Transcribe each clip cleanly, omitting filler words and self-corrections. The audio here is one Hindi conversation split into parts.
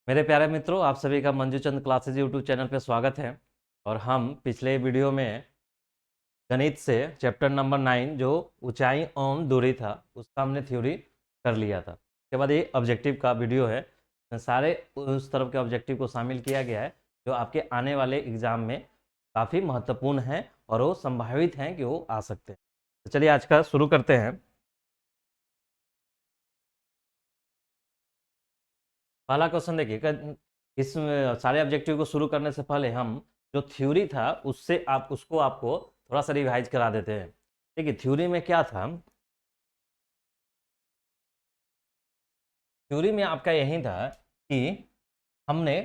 मेरे प्यारे मित्रों, आप सभी का मंजू चंद क्लासेज यूट्यूब चैनल पे स्वागत है। और हम पिछले वीडियो में गणित से चैप्टर नंबर 9 जो ऊंचाई एवं दूरी था उसका हमने थ्योरी कर लिया था। उसके बाद ये ऑब्जेक्टिव का वीडियो है। इसमें सारे उस तरफ के ऑब्जेक्टिव को शामिल किया गया है जो आपके आने वाले एग्जाम में काफ़ी महत्वपूर्ण हैं और वो संभावित हैं कि वो आ सकते हैं। तो चलिए आज का शुरू करते हैं। पहला क्वेश्चन देखिए इस सारे ऑब्जेक्टिव को शुरू करने से पहले हम जो थ्योरी था उससे आपको थोड़ा सा रिवाइज करा देते हैं। देखिए थ्योरी में क्या था। थ्योरी में आपका यही था कि हमने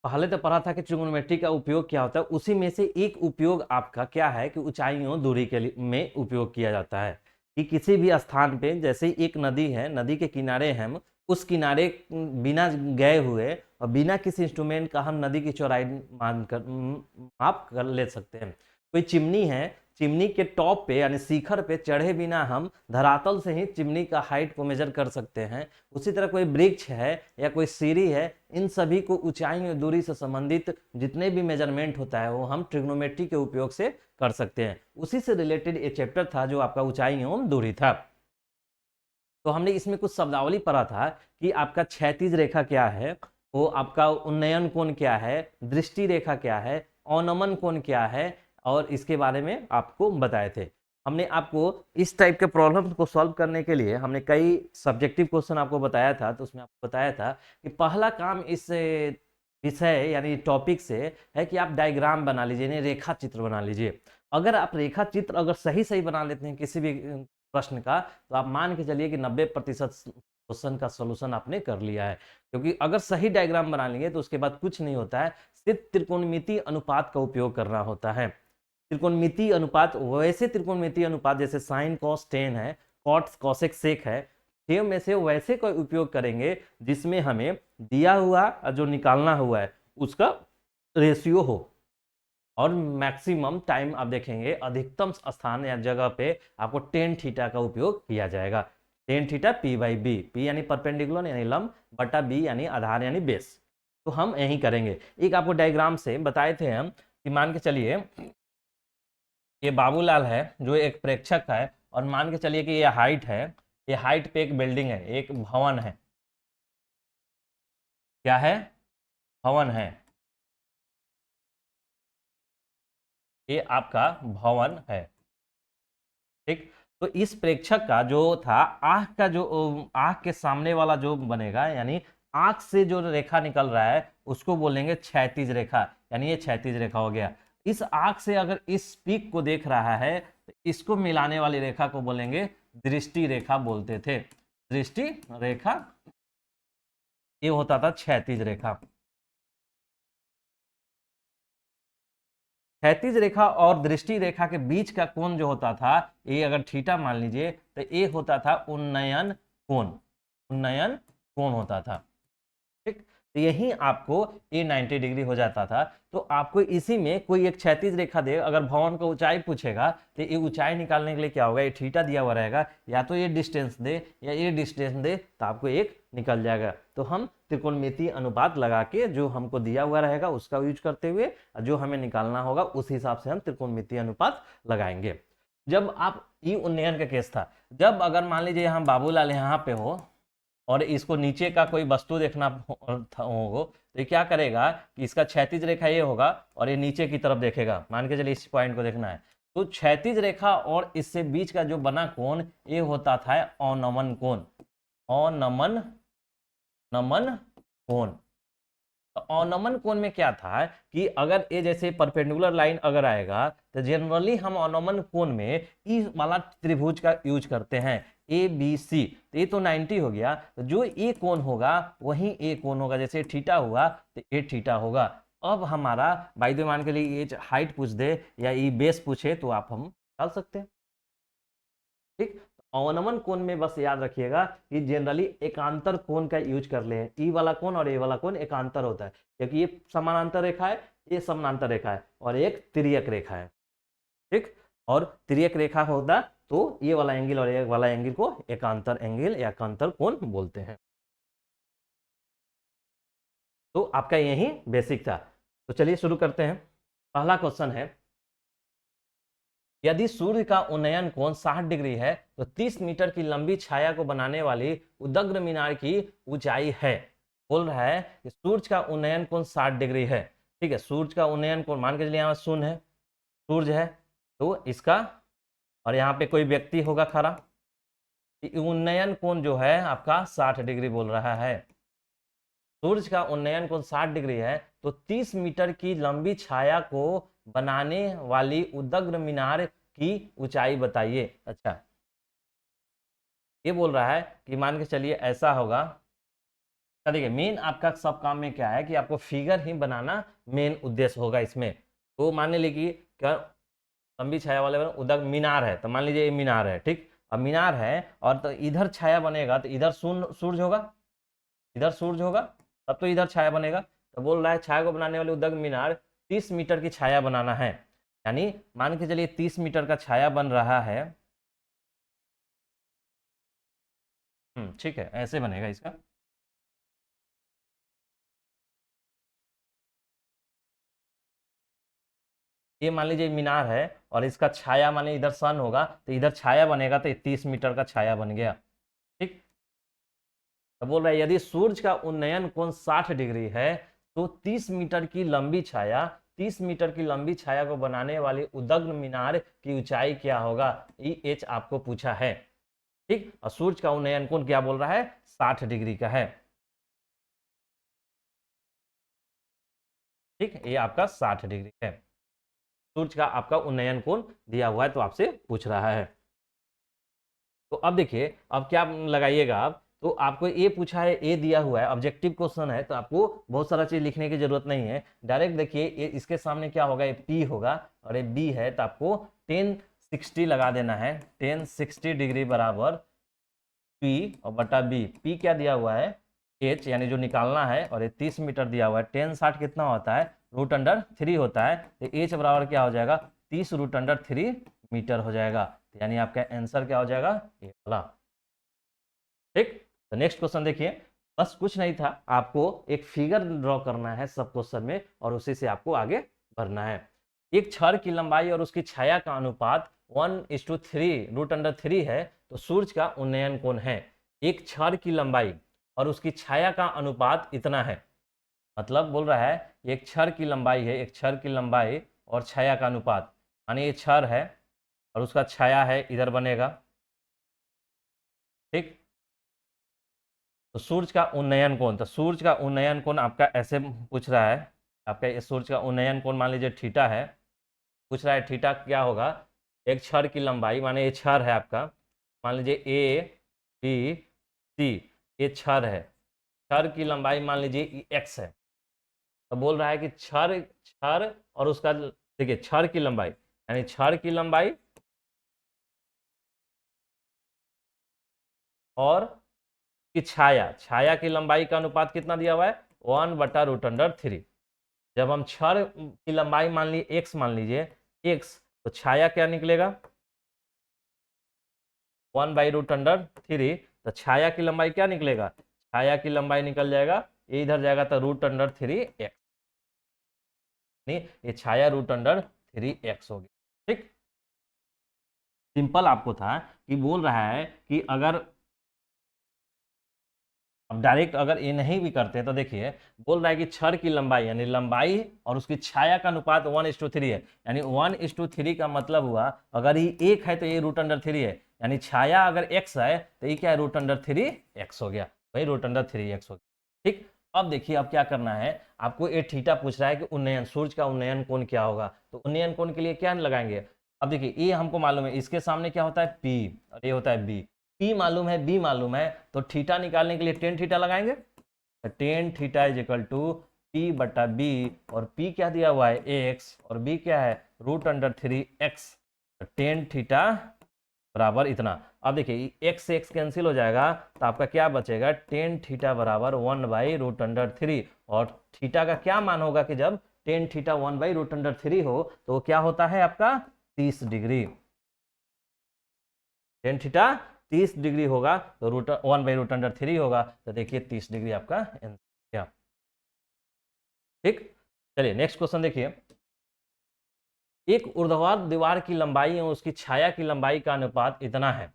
पहले तो पढ़ा था कि ट्रिग्नोमेट्री का उपयोग क्या होता है। उसी में से एक उपयोग आपका क्या है कि ऊंचाइयों दूरी के लिए में उपयोग किया जाता है कि किसी भी स्थान पे जैसे एक नदी है, नदी के किनारे हम उस किनारे बिना गए हुए और बिना किसी इंस्ट्रूमेंट का हम नदी की चौड़ाई मान कर माप कर ले सकते हैं। कोई चिमनी है, चिमनी के टॉप पे यानी शिखर पे चढ़े बिना हम धरातल से ही चिमनी का हाइट को मेजर कर सकते हैं। उसी तरह कोई वृक्ष है या कोई सीढ़ी है, इन सभी को ऊंचाई और दूरी से संबंधित जितने भी मेजरमेंट होता है वो हम ट्रिग्नोमेट्री के उपयोग से कर सकते हैं। उसी से रिलेटेड ये चैप्टर था जो आपका ऊंचाई एवं दूरी था। तो हमने इसमें कुछ शब्दावली पढ़ा था कि आपका क्षैतिज रेखा क्या है, वो आपका उन्नयन कोण क्या है, दृष्टि रेखा क्या है, अवनमन कोण क्या है, और इसके बारे में आपको बताए थे। हमने आपको इस टाइप के प्रॉब्लम को सॉल्व करने के लिए हमने कई सब्जेक्टिव क्वेश्चन आपको बताया था। तो उसमें आपको बताया था कि पहला काम इस विषय यानी टॉपिक से है कि आप डायग्राम बना लीजिए, यानी रेखा चित्र बना लीजिए। अगर आप रेखा चित्र अगर सही सही बना लेते हैं किसी भी प्रश्न का, तो आप मान के चलिए कि 90% क्वेश्चन का सोल्यूशन आपने कर लिया है। क्योंकि अगर सही डायग्राम बना लेंगे तो उसके बाद कुछ नहीं होता है, सिर्फ त्रिकोणमितीय अनुपात का उपयोग करना होता है। त्रिकोणमितीय अनुपात वैसे त्रिकोणमितीय अनुपात जैसे साइन कॉस टेन है, कॉट कॉसेक सेक है, छह में से वैसे का उपयोग करेंगे जिसमें हमें दिया हुआ जो निकालना हुआ है उसका रेशियो हो। और मैक्सिमम टाइम आप देखेंगे अधिकतम स्थान या जगह पे आपको टेन थीटा का उपयोग किया जाएगा। Tan theta P by B, P यानी परपेंडिकुलर यानी लंब, बटा बी यानी आधार यानी बेस। तो हम यही करेंगे। एक आपको डायग्राम से बताए थे हम कि मान के चलिए ये बाबूलाल है जो एक प्रेक्षक है, और मान के चलिए कि ये हाइट है, ये हाइट पे एक बिल्डिंग है, एक भवन है। क्या है? भवन है। ये आपका भवन है। ठीक। तो इस प्रेक्षक का जो था आंख का जो आंख के सामने वाला जो बनेगा यानी आंख से जो रेखा निकल रहा है उसको बोलेंगे क्षैतिज रेखा, यानी ये क्षैतिज रेखा हो गया। इस आंख से अगर इस पीक को देख रहा है तो इसको मिलाने वाली रेखा को बोलेंगे दृष्टि रेखा बोलते थे। दृष्टि रेखा ये होता था क्षैतिज रेखा। क्षैतिज रेखा और दृष्टि रेखा के बीच का कोण जो होता था, ये अगर थीटा मान लीजिए तो ये होता था उन्नयन कोण। उन्नयन कोण होता था। ठीक। तो यही आपको ए 90 डिग्री हो जाता था। तो आपको इसी में कोई एक क्षैतिज रेखा दे, अगर भवन का ऊंचाई पूछेगा तो ये ऊंचाई निकालने के लिए क्या होगा, ये थीटा दिया हुआ रहेगा, या तो ये डिस्टेंस दे या ये डिस्टेंस दे तो आपको एक निकल जाएगा। तो हम त्रिकोणमितीय अनुपात लगा के जो हमको दिया हुआ रहेगा उसका यूज करते हुए जो हमें निकालना होगा उस हिसाब से हम त्रिकोणमितीय अनुपात लगाएंगे। जब आप ई उन्नयन का केस था, जब अगर मान लीजिए हम बाबूलाल यहाँ पे हो और इसको नीचे का कोई वस्तु देखना होगा तो ये क्या करेगा कि इसका क्षैतिज रेखा ये होगा और ये नीचे की तरफ देखेगा। मान के चलिए इस पॉइंट को देखना है, तो क्षैतिज रेखा और इससे बीच का जो बना कोण ये होता था अवनमन कोण। अवनमन नमन कोण। तो अवनमन कोण में क्या था कि अगर ये जैसे परपेंडिकुलर लाइन अगर आएगा तो जनरली हम अवनमन कोण में ई वाला त्रिभुज का यूज करते हैं, ए बी सी। तो ये तो 90 हो गया, तो जो ए कोण होगा वही ए कोण होगा। जैसे थीटा हुआ तो ए थीटा होगा। अब हमारा बाई द मान के लिए ये हाइट पूछ दे या ये बेस पूछे तो आप हम डाल सकते हैं। ठीक। अवनमन कोण में बस याद रखिएगा कि जनरली एकांतर कोण का यूज कर ले, ई वाला कोण और ए वाला कोण एकांतर होता है क्योंकि ये समानांतर रेखा है, ये समानांतर रेखा है और एक तिर्यक रेखा है। ठीक। और तिर्यक रेखा होता तो ये वाला एंगल और ये वाला एंगल को एकांतर एंगल या एकांतर कोण बोलते हैं। तो आपका यही बेसिक था। तो चलिए शुरू करते हैं। पहला क्वेश्चन है, यदि सूर्य का उन्नयन कोण 60 डिग्री है तो 30 मीटर की लंबी छाया को बनाने वाली उदग्र मीनार की ऊंचाई है। बोल रहा है कि सूर्य का उन्नयन कोण 60 डिग्री है। ठीक है, सूर्य का उन्नयन कोण मान के चलिए यहाँ शून्य है, सूर्य है, तो इसका, और यहाँ पे कोई व्यक्ति होगा खड़ा, उन्नयन कोण जो है आपका 60 डिग्री बोल रहा है। सूर्य का उन्नयन कोण 60 डिग्री है तो 30 मीटर की लंबी छाया को बनाने वाली उदग्र मीनार की ऊंचाई बताइए। अच्छा, ये बोल रहा है कि मान के चलिए ऐसा होगा। देखिए, मेन आपका सब काम में क्या है कि आपको फिगर ही बनाना मेन उद्देश्य होगा इसमें। तो मान लीजिए कि क्या लंबी छाया वाले उदग्र मीनार है, तो मान लीजिए ये मीनार है, ठीक। अब मीनार है और तो इधर छाया बनेगा तो इधर सूर्य होगा, इधर सूर्य होगा, तब तो इधर छाया बनेगा। तो बोल रहा है छाया को बनाने वाले उदग्र मीनार 30 मीटर की छाया बनाना है। यानी मान के चलिए 30 मीटर का छाया बन रहा है। ठीक है, ऐसे बनेगा इसका। ये मान लीजिए मीनार है और इसका छाया माने इधर सन होगा तो इधर छाया बनेगा, तो 30 मीटर का छाया बन गया। ठीक, तो बोल रहा है यदि सूर्य का उन्नयन कोण 60 डिग्री है तो 30 मीटर की लंबी छाया, 30 मीटर की लंबी छाया को बनाने वाली उदग्र मीनार की ऊंचाई क्या होगा, एच आपको पूछा है। ठीक, और सूर्य का उन्नयन कोण क्या बोल रहा है, 60 डिग्री का है। ठीक, ये आपका 60 डिग्री है। सूर्य का आपका उन्नयन कोण दिया हुआ है तो आपसे पूछ रहा है। तो अब देखिए, अब क्या लगाइएगा आप, तो आपको ये पूछा है, ये दिया हुआ है, ऑब्जेक्टिव क्वेश्चन है, तो आपको बहुत सारा चीज लिखने की जरूरत नहीं है। डायरेक्ट देखिए, ये इसके सामने क्या होगा, ये पी होगा और ये बी है, तो आपको 1060 लगा देना है। 1060 डिग्री बराबर पी और बटा बी। पी क्या दिया हुआ है, एच, यानी जो निकालना है, और ये 30 मीटर दिया हुआ है। 1060 कितना होता है, √3 होता है, तो एच बराबर क्या हो जाएगा, 30√3 मीटर हो जाएगा। यानी आपका आंसर क्या हो जाएगा, ये वाला। ठीक, तो नेक्स्ट क्वेश्चन देखिए। बस कुछ नहीं था, आपको एक फिगर ड्रॉ करना है सब क्वेश्चन में और उसी से आपको आगे बढ़ना है। एक छड़ की लंबाई और उसकी छाया का अनुपात 1:3 √3 है तो सूर्य का उन्नयन कोण है। एक छड़ की लंबाई और उसकी छाया का अनुपात इतना है, मतलब बोल रहा है एक छड़ की लंबाई है, एक छड़ की लंबाई और छाया का अनुपात, यानी ये छड़ है और उसका छाया है इधर बनेगा। ठीक, तो सूर्य का उन्नयन कोण, तो सूर्य का उन्नयन कोण आपका ऐसे पूछ रहा है। आपका ये सूर्य का उन्नयन कोण मान लीजिए थीटा है, पूछ रहा है थीटा क्या होगा। एक छड़ की लंबाई माने ये छड़ है आपका, मान लीजिए ए बी सी, ये छड़ है, छड़ की लंबाई मान लीजिए एक्स है। तो बोल रहा है कि छड़ छड़ और उसका, देखिए छड़ की लंबाई, यानी छड़ की लंबाई और की छाया, छाया की लंबाई का अनुपात कितना दिया हुआ है, 1/√3। जब हम छड़ की लंबाई मान ली एक्स, मान लीजिए एक्स, तो छाया क्या निकलेगा, 1/√3। तो छाया की लंबाई क्या निकलेगा, छाया की लंबाई निकल जाएगा, ये इधर जाएगा तो √3x, नहीं ये छाया √3x हो गया। ठीक, सिंपल आपको था कि बोल रहा है कि अगर, अब डायरेक्ट अगर ये नहीं भी करते तो देखिए, बोल रहा है कि छड़ की लंबाई, यानी लंबाई और उसकी छाया का अनुपात 1:3 है, यानी 1:3 का मतलब हुआ अगर ये एक है तो ये √3 है, यानी छाया अगर x है तो ये क्या है, √3x हो गया, वही √3x हो गया। ठीक, अब देखिए अब क्या करना है आपको, ये थीटा पूछ रहा है कि उन्नयन, सूर्य का उन्नयन कोण क्या होगा, तो उन्नयन कोण के लिए क्या लगाएंगे। अब देखिए ये हमको मालूम है, इसके सामने क्या होता है, P और ये होता है B। P मालूम है, B मालूम है, तो थीटा निकालने के लिए टेन थीटा लगाएंगे। Tan theta is equal to P/B, और P क्या दिया हुआ है, x, और B क्या है, √3x। टेन थीटा बराबर इतना। अब देखिए x से x कैंसिल हो जाएगा तो आपका क्या बचेगा, टेन थीटा बराबर 1/√3। और थीटा का क्या मान होगा कि जब टेन थीटा 1/√3 हो तो वो क्या होता है आपका, 30 डिग्री। टेन थीटा 30 डिग्री होगा तो √1/√3 होगा, तो देखिए 30 डिग्री आपका आंसर क्या। ठीक, चलिए नेक्स्ट क्वेश्चन देखिए। एक ऊर्ध्वाधर दीवार की लंबाई और उसकी छाया की लंबाई का अनुपात इतना है,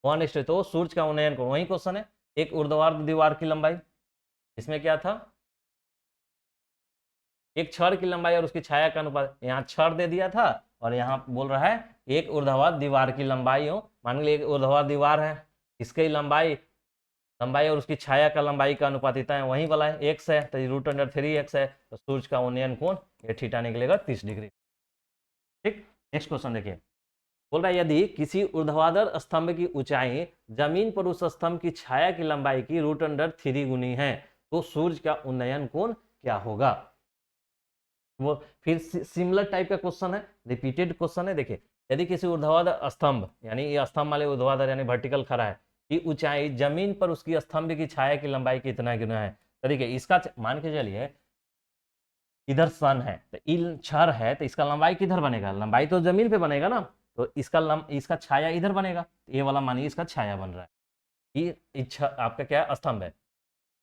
1:, तो सूर्य का उन्नयन कोण, वही क्वेश्चन है। एक ऊर्ध्वाधर दीवार की लंबाई, इसमें क्या था, एक छड़ की लंबाई और उसकी छाया का अनुपात, यहाँ छड़ दे दिया था और यहाँ बोल रहा है एक ऊर्ध्वाधर दीवार की लंबाई हो, मान लीजिए एक ऊर्ध्वाधर दीवार है, इसकी लंबाई लंबाई और उसकी छाया का लंबाई का अनुपात इतना है, वही वाला है, एक्स है, तो √3x है, तो सूर्य का उन्नयन कोण ये थीटा निकलेगा 30°। ठीक, नेक्स्ट क्वेश्चन देखिए। बोल रहा है यदि किसी ऊर्ध्वाधर स्तंभ की ऊंचाई जमीन पर उस स्तंभ की छाया की लंबाई की √3 गुनी है, तो सूर्य का उन्नयन कोण क्या होगा। वो फिर सिमिलर टाइप का क्वेश्चन है, रिपीटेड क्वेश्चन है। देखिए, यदि किसी ऊर्ध्वाधर स्तंभ, यानी ये स्तंभ वाले ऊर्ध्वाधर यानी वर्टिकल खड़ा है, कि ऊंचाई जमीन पर उसकी स्तंभ की छाया की लंबाई कितना गुना है, तो देखिए इसका मान के चलिए इधर सन है, तो इन छर है, तो इसका लंबाई किधर बनेगा, लंबाई तो जमीन पे बनेगा ना, तो इसका छाया इधर बनेगा, तो ये वाला मानिए इसका छाया बन रहा है। ये आपका क्या है, स्तंभ है,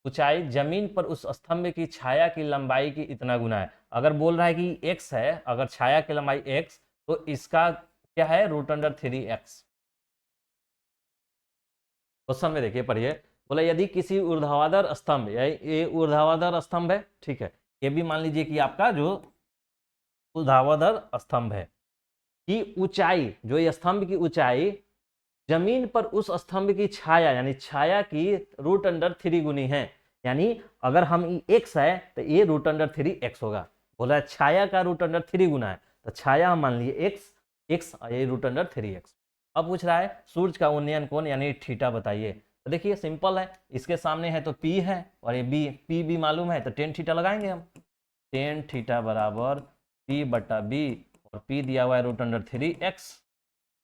ऊंचाई जमीन पर उस स्तंभ की छाया की लंबाई की इतना गुना है। अगर बोल रहा है कि एक्स है, अगर छाया की लंबाई एक्स, तो इसका क्या है, √3x। क्वेश्चन में देखिए पढ़िए, बोला यदि किसी ऊर्ध्वाधर स्तंभ, ये ऊर्ध्वाधर स्तंभ है, ठीक है, ये भी मान लीजिए कि आपका जो ऊर्ध्वाधर स्तंभ है, की ऊंचाई, जो ये स्तंभ की ऊंचाई जमीन पर उस स्तंभ की छाया यानी छाया की √3 गुनी है, यानी अगर हम एक्स है तो ये √3x होगा। बोला छाया का √3 गुना है, तो छाया हम मान लिए एक्स, एक्स ये √3x। अब पूछ रहा है सूर्य का उन्नयन कोण यानी थीटा बताइए, तो देखिए सिंपल है, इसके सामने है तो पी है और ये बी, पी भी मालूम है, तो टेन थीटा लगाएंगे हम, टेन थीटा बराबर P/B, और पी दिया हुआ है √3x,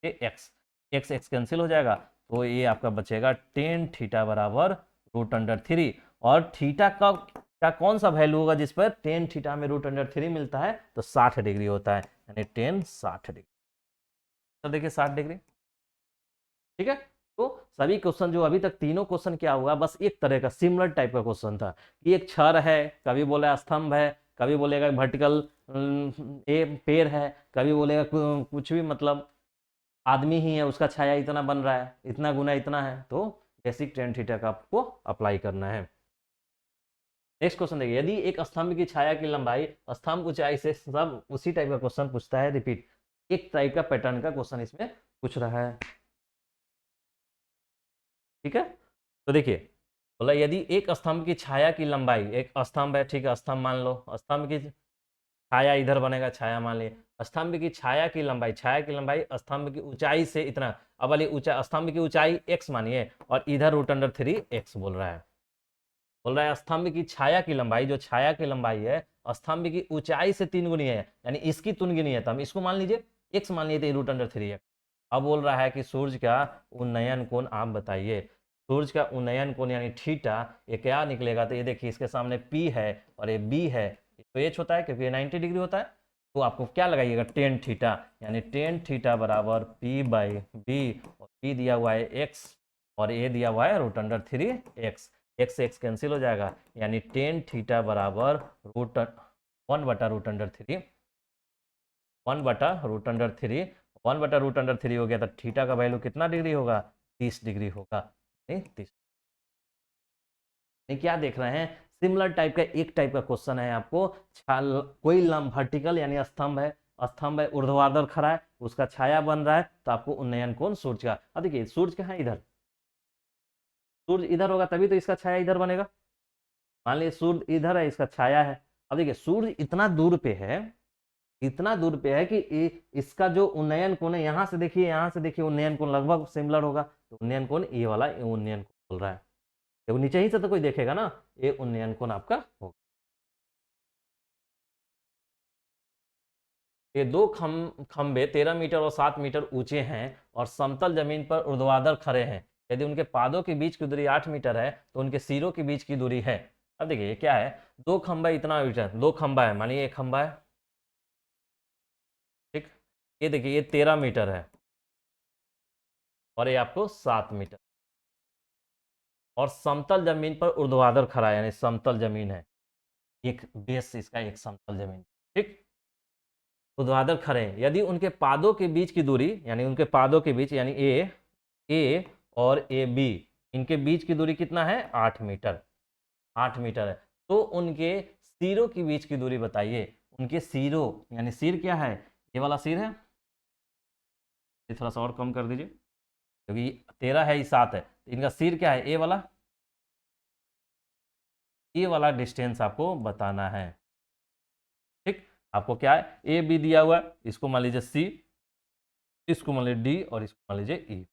x x x cancel हो जाएगा, तो ये आपका बचेगा टेन थीटा बराबर √3, और थीटा का कौन सा वैल्यू होगा जिस पर टेन थीटा में √3 मिलता है, तो 60° होता है, यानी टेन 60°। तो देखिए 60°, ठीक है। तो सभी क्वेश्चन जो अभी तक तीनों क्वेश्चन क्या हुआ, बस एक तरह का सिमिलर टाइप का क्वेश्चन था कि एक छर है, कभी बोला स्तंभ है, कभी बोलेगा वर्टिकल ए पेड़ है, कभी बोलेगा कुछ भी, मतलब आदमी ही है, उसका छाया इतना बन रहा है, इतना गुना इतना है, तो बेसिक टेन थीटा का आपको अप्लाई करना है। नेक्स्ट क्वेश्चन देखिए, यदि एक स्तंभ की छाया की लंबाई स्तंभ ऊंचाई से, सब उसी टाइप का क्वेश्चन पूछता है, रिपीट एक टाइप का पैटर्न का क्वेश्चन इसमें पूछ रहा है, ठीक है। तो देखिए, बोला यदि एक स्तंभ की छाया की लंबाई, एक स्तंभ है, ठीक है, स्तंभ मान लो, स्तंभ की छाया इधर बनेगा, छाया मान ली, स्तंभ की छाया की लंबाई, छाया की लंबाई स्तंभ की ऊंचाई से इतना, अब वाली ऊंचाई, स्तंभ की ऊंचाई x मानिए, और इधर √3x बोल रहा है, बोल रहा है स्तंभ की छाया की लंबाई, जो छाया की लंबाई है स्तंभ की ऊंचाई से 3 गुनी है, यानी इसकी 3 गुनी है, तो हम इसको मान लीजिए x मान लीजिए, तो √3x। अब बोल रहा है कि सूर्य का उन्नयन कोण आप बताइए, सूर्य का उन्नयन कोण यानी थीटा, ये क्या निकलेगा, तो ये देखिए इसके सामने P है और ये B है, तो एच होता है क्योंकि ये 90° होता है, तो आपको क्या लगाइएगा, टेन थीटा, यानी टेन थीटा बराबर P/B, और P दिया हुआ है x और ए दिया हुआ है √3x, एक्स से एक्स कैंसिल हो जाएगा, यानी टेन थीटा बराबर √1/√3, 1/√3, 1/√3 हो गया, तो थीटा का वैल्यू कितना डिग्री होगा, 30° होगा, नहीं 30। क्या देख रहे हैं, सिमिलर टाइप का एक टाइप का क्वेश्चन है आपको, कोई वर्टिकल यानी स्तंभ है, स्तंभ है ऊर्ध्वाधर खड़ा है, उसका छाया बन रहा है, तो आपको उन्नयन कोण सूर्य का, अब देखिए सूर्य कहाँ है, इधर, सूर्य इधर होगा तभी तो इसका छाया इधर बनेगा, मान लीजिए सूर्य इधर है, इसका छाया है, अब देखिए सूर्य इतना दूर पे है, इतना दूर पे है कि इसका जो उन्नयन कोण है, यहाँ से देखिए, यहाँ से देखिए, उन्नयन कोण लगभग सिमिलर होगा, तो उन्नयन कोण ये वाला, ये उन्नयन कोण बोल रहा है, देखो नीचे ही से तो कोई देखेगा ना, ये उन्नयन कोण आपका होगा। ये दो खंबे 13 मीटर और 7 मीटर ऊंचे हैं और समतल जमीन पर ऊर्ध्वाधर खड़े हैं, यदि उनके पादों के बीच की दूरी 8 मीटर है, तो उनके सिरों के बीच की दूरी है। अब देखिए ये क्या है, दो खंबा इतना मीटर, दो खंबा है, मानिए एक खंबा है, ठीक, ये देखिए ये 13 मीटर है और ये आपको 7 मीटर, और समतल जमीन पर ऊर्ध्वाधर खड़ा है, यानी समतल जमीन है, एक बेस इसका एक समतल जमीन, ठीक। ऊर्ध्वाधर खड़े हैं, यदि उनके पादों के बीच की दूरी, यानी उनके पादों के बीच, यानी ए और ए बी, इनके बीच की दूरी कितना है, 8 मीटर, 8 मीटर है। तो उनके सिरों के बीच की दूरी बताइए। उनके सिरों, यानी सिर क्या है, ये वाला सिर है, ये थोड़ा सा और कम कर दीजिए क्योंकि 13 है, ये 7 है, तो इनका सिर क्या है, ए वाला, ये वाला डिस्टेंस आपको बताना है, ठीक। आपको क्या है, ए बी दिया हुआ है, इसको मान लीजिए सी, इसको मान लीजिए डी, और इसको मान लीजिए ई,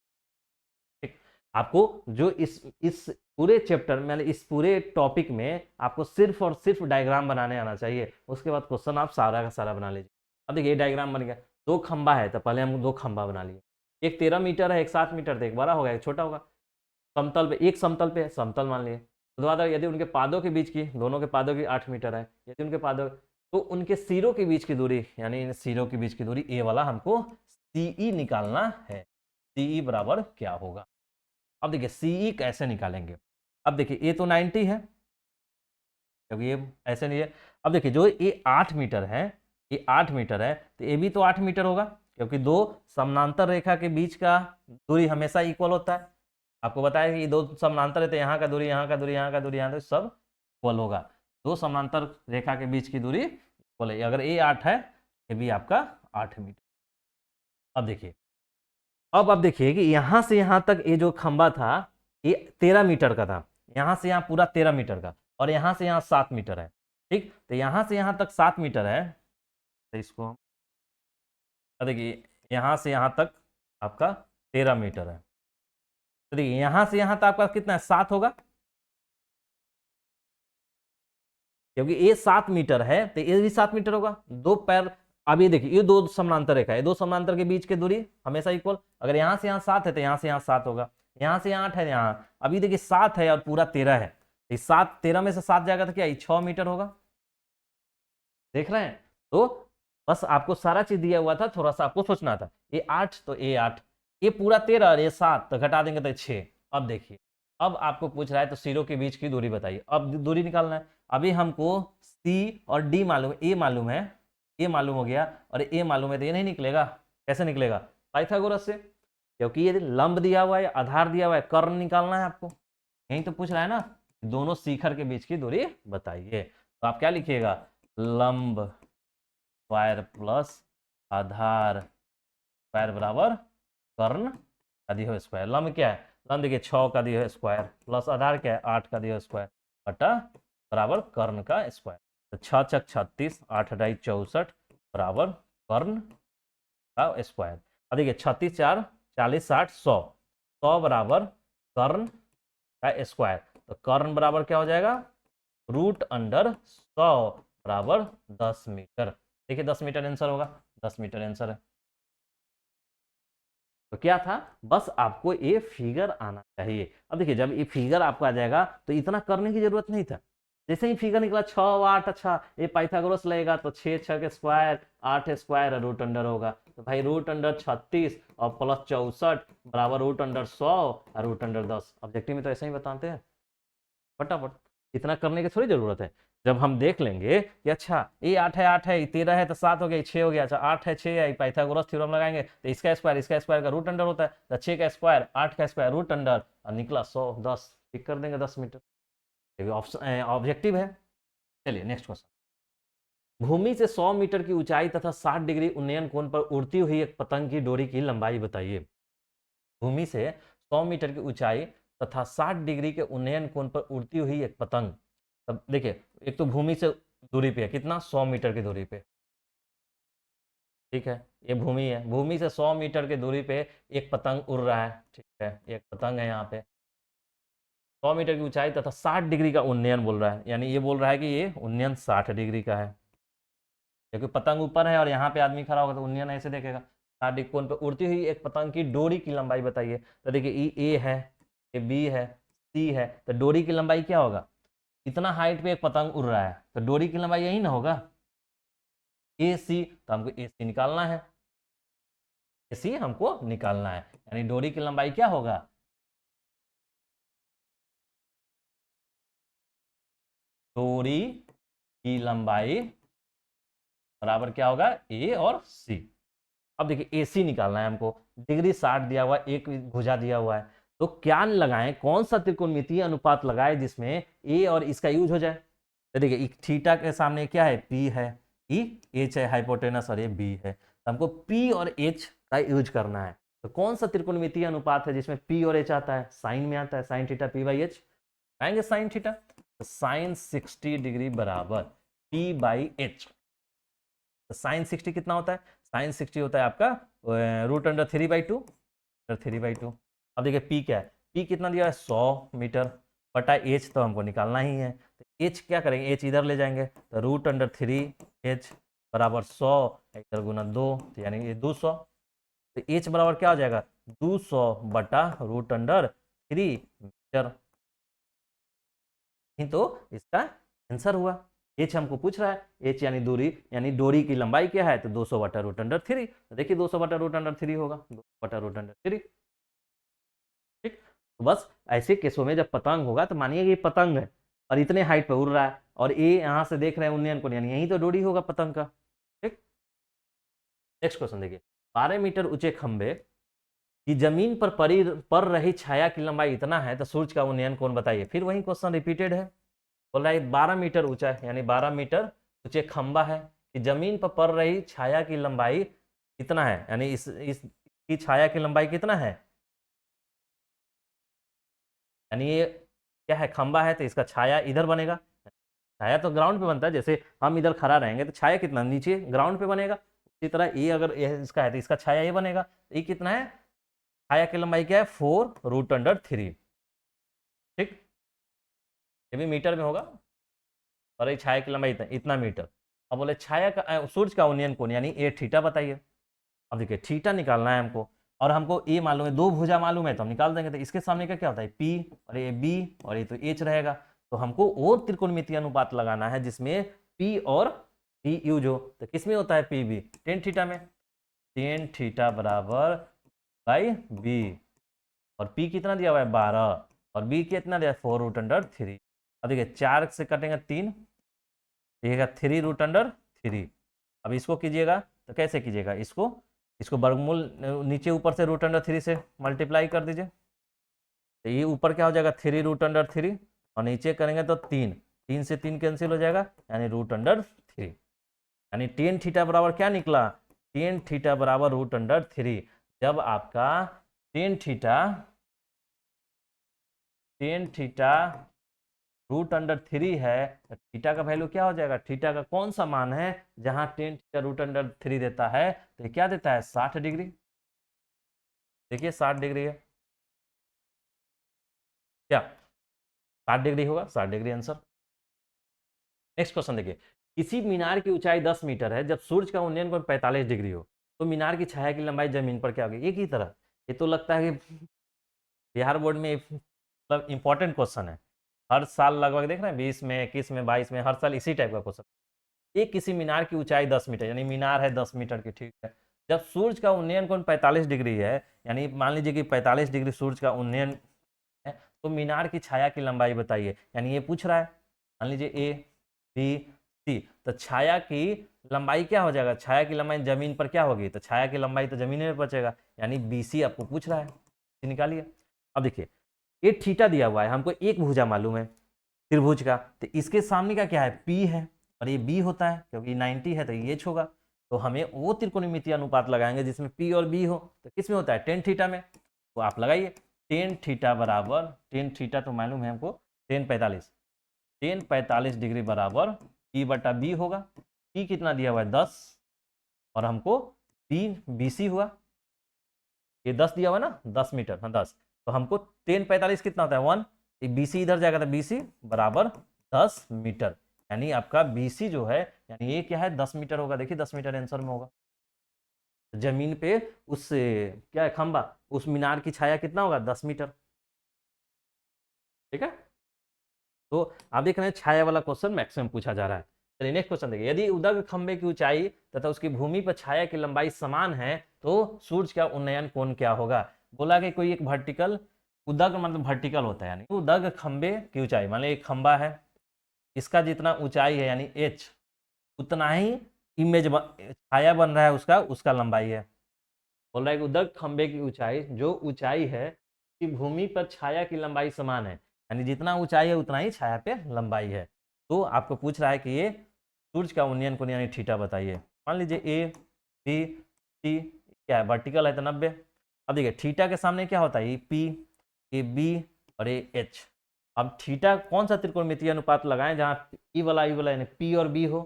ठीक। आपको जो इस पूरे चैप्टर में, इस पूरे टॉपिक में आपको सिर्फ और सिर्फ डायग्राम बनाने आना चाहिए। उसके बाद क्वेश्चन आप सारा का सारा बना लीजिए। अब देखिए ये डायग्राम बन गया, दो खंबा है, तो पहले हम दो खंबा बना लिए, एक 13 मीटर है, एक 7 मीटर, थे, एक बड़ा होगा एक छोटा होगा। समतल पे, एक समतल पे समतल मान लिए। ऊर्ध्वाधर, यदि उनके पादों के बीच की, दोनों के पादों की 8 मीटर है, यदि उनके पादों, तो उनके सिरों के बीच की दूरी, यानी इन सिरों के बीच की दूरी, ए वाला हमको सीई निकालना है। सीई बराबर क्या होगा। अब देखिए सीई कैसे निकालेंगे। अब देखिए ए तो 90 है, क्योंकि ये ऐसे नहीं है। अब देखिए जो ये 8 मीटर है, ये 8 मीटर है, तो ये भी तो 8 मीटर होगा, क्योंकि दो समानांतर रेखा के बीच का दूरी हमेशा इक्वल होता है। आपको बताया कि दो समानांतर है, तो यहाँ का दूरी, यहाँ का दूरी, यहाँ का दूरी, यहाँ सब इक्वल होगा। दो समानांतर रेखा के बीच की दूरी इक्वल है। अगर ये 8 है, ये भी आपका 8 मीटर। अब देखिए, अब देखिए कि यहाँ से यहाँ तक ये जो खंबा था, ये 13 मीटर का था, यहाँ से यहाँ पूरा 13 मीटर का, और यहाँ से यहाँ 7 मीटर है, ठीक। तो यहाँ से यहाँ तक 7 मीटर है, तो इसको देखिए यहाँ से यहाँ तक आपका 13 मीटर है। तो देखिए यहाँ से यहाँ तक आपका कितना है, 7 होगा, क्योंकि ये 7 मीटर है, तो ये भी 7 मीटर होगा। दो पैर, अब ये देखिए ये दो समानांतर रेखा है, दो समानांतर के बीच की दूरी हमेशा इक्वल। अगर यहाँ से यहाँ 7 है, तो यहाँ से यहाँ 7 होगा, यहाँ से यहाँ 8 है, यहाँ अभी देखिए 7 है और पूरा 13 है, तो 7, 13 में से 7 जाएगा तो क्या, ये 6 मीटर होगा। देख रहे हैं। तो बस आपको सारा चीज दिया हुआ था, थोड़ा सा आपको सोचना था। ये 8, तो ये 8, ये पूरा 13 और ये 7, तो घटा देंगे तो 6। अब देखिए, अब आपको पूछ रहा है तो सिरों के बीच की दूरी बताइए, अब दूरी निकालना है। अभी हमको सी और डी मालूम है, ए मालूम है, ए मालूम हो गया, और ए मालूम है, तो ये नहीं निकलेगा। कैसे निकलेगा, पाइथागोरस से, क्योंकि ये लंब दिया हुआ है, आधार दिया हुआ है, कर्ण निकालना है आपको। यही तो पूछ रहा है ना, दोनों शिखर के बीच की दूरी बताइए। तो आप क्या लिखिएगा, लंब स्क्वायर प्लस आधार स्क्वायर बराबर कर्ण का दिया हुआ स्क्वायर। लंब क्या है, लंब देखिए 6 का दिया हुआ स्क्वायर, प्लस आधार क्या है, 8 का दिया हुआ स्क्वायर, बटा बराबर कर्ण का स्क्वायर। तो 6 छक 36, 8 अठाई 64 बराबर कर्ण का स्क्वायर। अब देखिए 36 4 40 60 100, 100 बराबर कर्ण का स्क्वायर। तो कर्ण बराबर क्या हो जाएगा, √अंडर 100 बराबर 10 मीटर। देखिए 10 मीटर आंसर होगा, 10 मीटर आंसर है। तो क्या था, बस आपको ये फिगर आना चाहिए। अब देखिए जब ये फिगर आपको आ जाएगा तो इतना करने की जरूरत नहीं था। जैसे ही फिगर निकला 6 8, अच्छा ये पाइथागोरस लगेगा, तो 6 6 के स्क्वायर 8 स्क्वायर √अंडर होगा, तो भाई √अंडर 36 और प्लस 64 बराबर √अंडर 100 और √अंडर 10। ऑब्जेक्टिव में तो ऐसा ही बताते हैं फटाफट, इतना करने की थोड़ी जरूरत है। जब हम देख लेंगे कि अच्छा ये 8 है, 8 है, 13 है, तो 7 हो गया, 6 हो गया, अच्छा 8 है 6 है, पाइथागोरस थ्योरम लगाएंगे तो इसका स्क्वायर का √अंडर होता है, तो 6 का स्क्वायर 8 का स्क्वायर √अंडर, और निकला 100 10, टिक कर देंगे 10 मीटर। ये भी ऑप्शन ऑब्जेक्टिव है। चलिए नेक्स्ट क्वेश्चन। भूमि से 100 मीटर की ऊंचाई तथा 60 डिग्री उन्नयन कोण पर उड़ती हुई एक पतंग की डोरी की लंबाई बताइए। भूमि से 100 मीटर की ऊंचाई तथा 60 डिग्री के उन्नयन कोण पर उड़ती हुई एक पतंग। तब देखिए एक तो भूमि से दूरी पे है, कितना, 100 मीटर की दूरी पे, ठीक है, ये भूमि है, भूमि से 100 मीटर की दूरी पे एक पतंग उड़ रहा है, ठीक है, एक पतंग है यहाँ पे, 100 मीटर की ऊंचाई तथा 60 डिग्री का उन्नयन बोल रहा है, यानी ये बोल रहा है कि ये उन्नयन 60 डिग्री का है, क्योंकि पतंग ऊपर है और यहाँ पे आदमी खड़ा होगा तो उन्नयन ऐसे देखेगा। 60 डिग्री कोण पे उड़ती हुई एक पतंग की डोरी की लंबाई बताइए। तो देखिए ए है, ये बी है, सी है, तो डोरी की लंबाई क्या होगा, इतना हाइट पे एक पतंग उड़ रहा है, तो डोरी की लंबाई यही ना होगा, ए सी, तो हमको ए सी निकालना है, ए सी हमको निकालना है, यानी डोरी की लंबाई क्या होगा, डोरी की लंबाई बराबर क्या होगा, ए और सी। अब देखिए एसी निकालना है हमको, डिग्री 60 दिया हुआ है, एक भुजा दिया हुआ है, तो क्या लगाएं, कौन सा त्रिकोणमितीय अनुपात लगाए जिसमें ए और इसका यूज हो जाए। तो देखिए थीटा के सामने क्या है, पी है, ई एच है हाइपोटेनस और ये बी है, तो हमको पी और एच का यूज करना है। तो कौन सा त्रिकोणमितीय अनुपात है जिसमें पी और एच आता है, साइन में आता है, sine theta P by H, आएंगे साइन थीटा, तो साइन 60 डिग्री बराबर पी बाई एच। तो साइन 60 कितना होता है, साइन 60 होता है आपका √3/2, 3/2। अब देखिए पी क्या है, पी कितना दिया है 100 मीटर बटा एच तो हमको निकालना ही है, तो एच क्या करेंगे, एच इधर ले जाएंगे, तो √3h बराबर 100 इधर गुना 2, तो यानी ये 200, तो एच बराबर क्या हो जाएगा 200 बटा √3 मीटर। नहीं तो इसका आंसर हुआ। एच हमको पूछ रहा है, एच यानी दूरी, यानी डोरी की लंबाई क्या है, तो 200 बटा √3, तो देखिए 200 बटा √3 होगा, 200 बटा √3। ठीक, तो बस ऐसे केसों में जब पतंग होगा तो मानिए कि पतंग है और इतने हाइट पे उड़ रहा है और ये यहाँ से देख रहे हैं उन्नयन को, यानी यही तो डोरी होगा पतंग का। ठीक, नेक्स्ट क्वेश्चन देखिए, 12 मीटर ऊंचे खंबे की जमीन पर पर रही छाया की लंबाई इतना है तो सूर्य का उन्नयन कोण बताइए। फिर वही क्वेश्चन रिपीटेड है, बोल रहा है 12 मीटर ऊंचा है, यानी 12 मीटर ऊंचे खंबा है कि जमीन पर पड़ रही छाया की लंबाई कितना है, यानी इसकी छाया की लंबाई कितना है, यानी ये क्या है, खंबा है तो इसका छाया इधर बनेगा, छाया तो ग्राउंड पे बनता है, जैसे हम इधर खड़ा रहेंगे तो छाया कितना नीचे ग्राउंड पे बनेगा, उसी तरह ये अगर ये इसका है तो इसका छाया ये बनेगा, तो ये कितना है, छाया की लंबाई क्या है 4√3। ठीक, ये भी मीटर में होगा और ये छाया की लंबाई इतना मीटर। अब बोले छाया का सूर्य का उन्नयन कोण यानी ए थीटा बताइए। अब देखिए थीटा निकालना है हमको और हमको ए मालूम है, दो भुजा मालूम है तो हम निकाल देंगे, तो इसके सामने का क्या होता है पी और ये बी और ये तो एच रहेगा, तो हमको और त्रिकोणमितीय अनुपात लगाना है जिसमें पी और बी यूज हो, तो किसमें होता है पी बी, टेन थीटा में, टेन थीटा बराबर बाई बी, और पी कितना दिया हुआ है 12 और बी कितना दिया है 4√3। अब देखिए 4 से कटेंगे 3, देखिएगा 3√3। अब इसको कीजिएगा तो कैसे कीजिएगा, इसको इसको वर्गमूल नीचे ऊपर से √3 से मल्टीप्लाई कर दीजिए, तो ये ऊपर क्या हो जाएगा 3√3 और नीचे करेंगे तो 3, 3 से 3 कैंसिल हो जाएगा यानी √3, यानी टेन थीटा बराबर क्या निकला, टेन थीटा बराबर √3। जब आपका टेन थीटा √3 है तो थीटा का वैल्यू क्या हो जाएगा, थीटा का कौन सा मान है जहां टेन थीटा √3 देता है, तो ये क्या देता है 60 डिग्री, देखिए 60 डिग्री है, क्या 60 डिग्री होगा, 60 डिग्री आंसर। नेक्स्ट क्वेश्चन देखिए, किसी मीनार की ऊंचाई 10 मीटर है जब सूर्य का उन्नयन कोण 45 डिग्री हो तो मीनार की छाया की लंबाई जमीन पर क्या होगी, एक ही तरह। ये तो लगता है कि बिहार बोर्ड में मतलब इंपॉर्टेंट क्वेश्चन है, हर साल लगभग देख रहे हैं 20 में 21 में 22 में हर साल इसी टाइप का क्वेश्चन। एक किसी मीनार की ऊंचाई 10 मीटर, यानी मीनार है 10 मीटर की, ठीक है, जब सूर्य का उन्नयन कोण 45 डिग्री है, यानी मान लीजिए कि 45 डिग्री सूर्य का उन्नयन है, तो मीनार की छाया की लंबाई बताइए, यानी ये पूछ रहा है, मान लीजिए ए बी सी, तो छाया की लंबाई क्या हो जाएगा, छाया की लंबाई जमीन पर क्या होगी, तो छाया की लंबाई तो जमीन में बचेगा, यानी बी सी आपको पूछ रहा है, निकालिए। अब देखिए ये थीटा दिया हुआ है, हमको एक भुजा मालूम है त्रिभुज का, तो इसके सामने का क्या है पी है और ये बी होता है, क्योंकि 90 है तो ये एच होगा, तो हमें वो त्रिकोणमितीय अनुपात लगाएंगे जिसमें पी और बी हो, तो किस में होता है टेन थीटा में, तो आप लगाइए टेन थीटा बराबर, टेन थीटा तो मालूम है हमको टेन 45 डिग्री बराबर पी बटा बी होगा, पी कितना दिया हुआ है 10 और हमको बी बी सी हुआ, ये 10 दिया हुआ ना 10 मीटर, हाँ 10, तो हमको 10 45 कितना होता है 1, बीसी इधर जाएगा तो बीसी बराबर 10 मीटर, यानी आपका बीसी जो है यानी ये क्या है 10 मीटर होगा, देखिए 10 मीटर आंसर में होगा। जमीन पे उस क्या है खंबा, उस मीनार की छाया कितना होगा 10 मीटर, ठीक है। तो आप देख रहे हैं छाया वाला क्वेश्चन मैक्सिमम पूछा जा रहा है। चलिए नेक्स्ट क्वेश्चन देखिए, यदि उदग खंबे की ऊंचाई तथा उसकी भूमि पर छाया की लंबाई समान है तो सूर्य का उन्नयन कोण क्या होगा। बोला कि कोई एक वर्टिकल, उदग मतलब वर्टिकल होता है, यानी उदग खंबे की ऊंचाई, मान लीजिए एक खंबा है, इसका जितना ऊंचाई है यानी h, उतना ही इमेज छाया बन रहा है उसका लंबाई है। बोल रहा है कि उदक खंबे की ऊंचाई, जो ऊंचाई है कि भूमि पर छाया की लंबाई समान है, यानी जितना ऊंचाई है उतना ही छाया पे लंबाई है। तो आपको पूछ रहा है कि ये सूर्य का उन्नयन कोण यानी थीटा बताइए। मान लीजिए ए बी सी क्या है, वर्टिकल है तो 90। अब देखिए थीटा के सामने क्या होता है, ये पी, ये बी और ये एच। अब थीटा कौन सा त्रिकोणमितीय अनुपात लगाएं जहाँ ई वाला यानी पी और बी हो,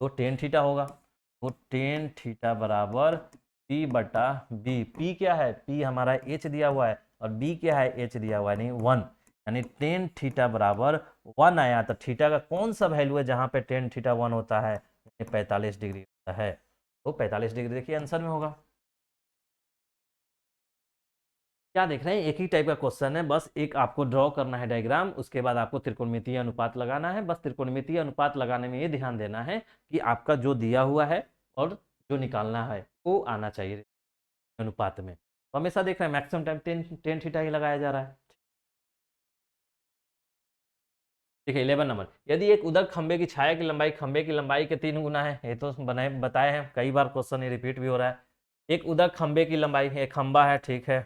तो टेन थीटा होगा। तो टेन थीटा बराबर पी बटा बी। पी क्या है, पी हमारा एच दिया हुआ है और बी क्या है, एच दिया हुआ है, यानी 1, यानी टेन थीटा बराबर 1 आया। तो थीटा का कौन सा वैल्यू है जहां पे टेन थीटा 1 होता है, 45 डिग्री होता है। तो 45 डिग्री देखिए आंसर में होगा। क्या देख रहे हैं, एक ही टाइप का क्वेश्चन है, बस एक आपको ड्रॉ करना है डायग्राम, उसके बाद आपको त्रिकोणमितीय अनुपात लगाना है। बस त्रिकोणमितीय अनुपात लगाने में ये ध्यान देना है कि आपका जो दिया हुआ है और जो निकालना है वो आना चाहिए अनुपात में। तो हमेशा देख रहे हैं मैक्सिमम टाइम टेन थीटा ही लगाया जा रहा है। देखिए 11 नंबर, यदि एक उदक खंबे की छाया की लंबाई खंबे की लंबाई के 3 गुना है, ये तो बनाए बताए हैं कई बार, क्वेश्चन ये रिपीट भी हो रहा है। एक उदक खंबे की लंबाई, एक खंबा है ठीक है,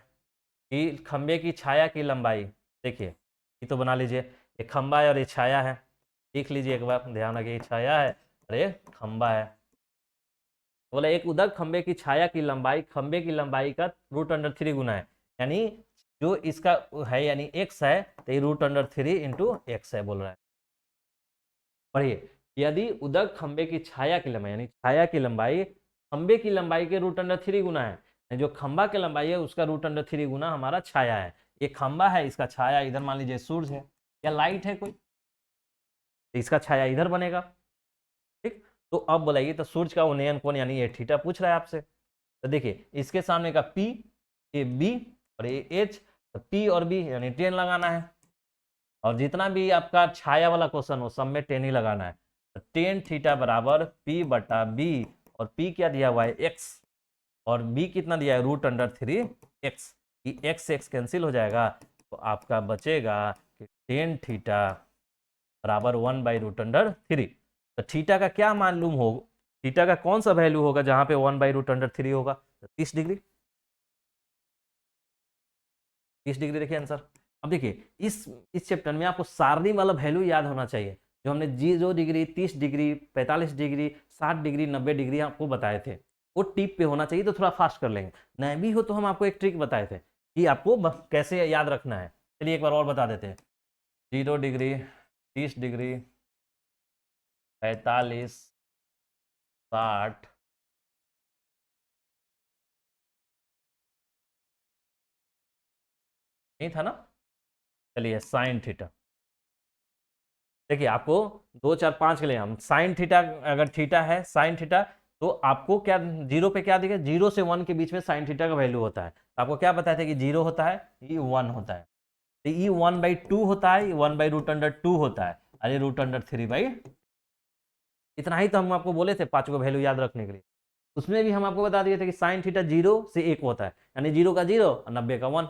कि खंबे की छाया की लंबाई, देखिए ये तो बना लीजिए, एक खंबा है और ये छाया है, देख लीजिए एक बार ध्यान रखिए, छाया है और ये खंबा है। बोला एक उदक खंबे की छाया की लंबाई खंबे की लंबाई का √3 गुना है, यानी जो इसका है यानी x है, तो ये √3 इंटू एक्स है बोल रहा है। पढ़िए, यदि उदक खंबे की छाया की लंबाई यानी छाया की लंबाई खंबे की लंबाई के √3 गुना है, जो खंबा की लंबाई है उसका √3 गुना हमारा छाया है। ये खंबा है, इसका छाया इधर मान लीजिए सूर्य है या लाइट है कोई, तो इसका छाया इधर बनेगा। ठीक, तो अब बोलाइए तो सूर्य का उन्नयन कोण यानी ये थीटा पूछ रहा है आपसे। तो देखिए इसके सामने का P, ये B और ये H, तो P और B यानी 10 लगाना है, और जितना भी आपका छाया वाला क्वेश्चन हो सब में 10 ही लगाना है। तो टेन थीटा बराबर P बटा B, और P क्या दिया हुआ है x, और B कितना दिया है √3x, कि x x कैंसिल हो जाएगा, तो आपका बचेगा कि टेन थीटा बराबर 1/√3। तो थीटा का क्या मालूम हो, थीटा का कौन सा वैल्यू होगा जहां पे 1/√3 होगा, तो 30 डिग्री। 30 डिग्री देखिए आंसर। अब देखिए इस चैप्टर में आपको सारणी वाला वैल्यू याद होना चाहिए, जो हमने 0 degree 30 degree 45 degree 60 degree 90 degree आपको बताए थे, वो टिप पे होना चाहिए, तो थोड़ा फास्ट कर लेंगे। नहीं भी हो तो हम आपको एक ट्रिक बताए थे कि आपको कैसे याद रखना है। चलिए एक बार और बता देते हैं, 0 डिग्री 30 डिग्री 45 60 नहीं था ना, चलिए साइन थीटा। देखिए आपको 2 4 5 के लिए हम साइन थीटा, अगर थीटा है साइन थीटा, तो आपको क्या जीरो पे क्या दिखे, 0 से 1 के बीच में साइन थीटा का वैल्यू होता है। तो आपको क्या बताया था कि 0 होता है, ये 1 होता है, तो ये 1/2 होता है, ये 1/√2 होता है, अरे √3 इतना ही तो हम आपको बोले थे 5 को वैल्यू याद रखने के लिए। उसमें भी हम आपको बता दिए थे कि साइन थीटा 0 से 1 होता है, यानी 0 का 0 और 90 का 1।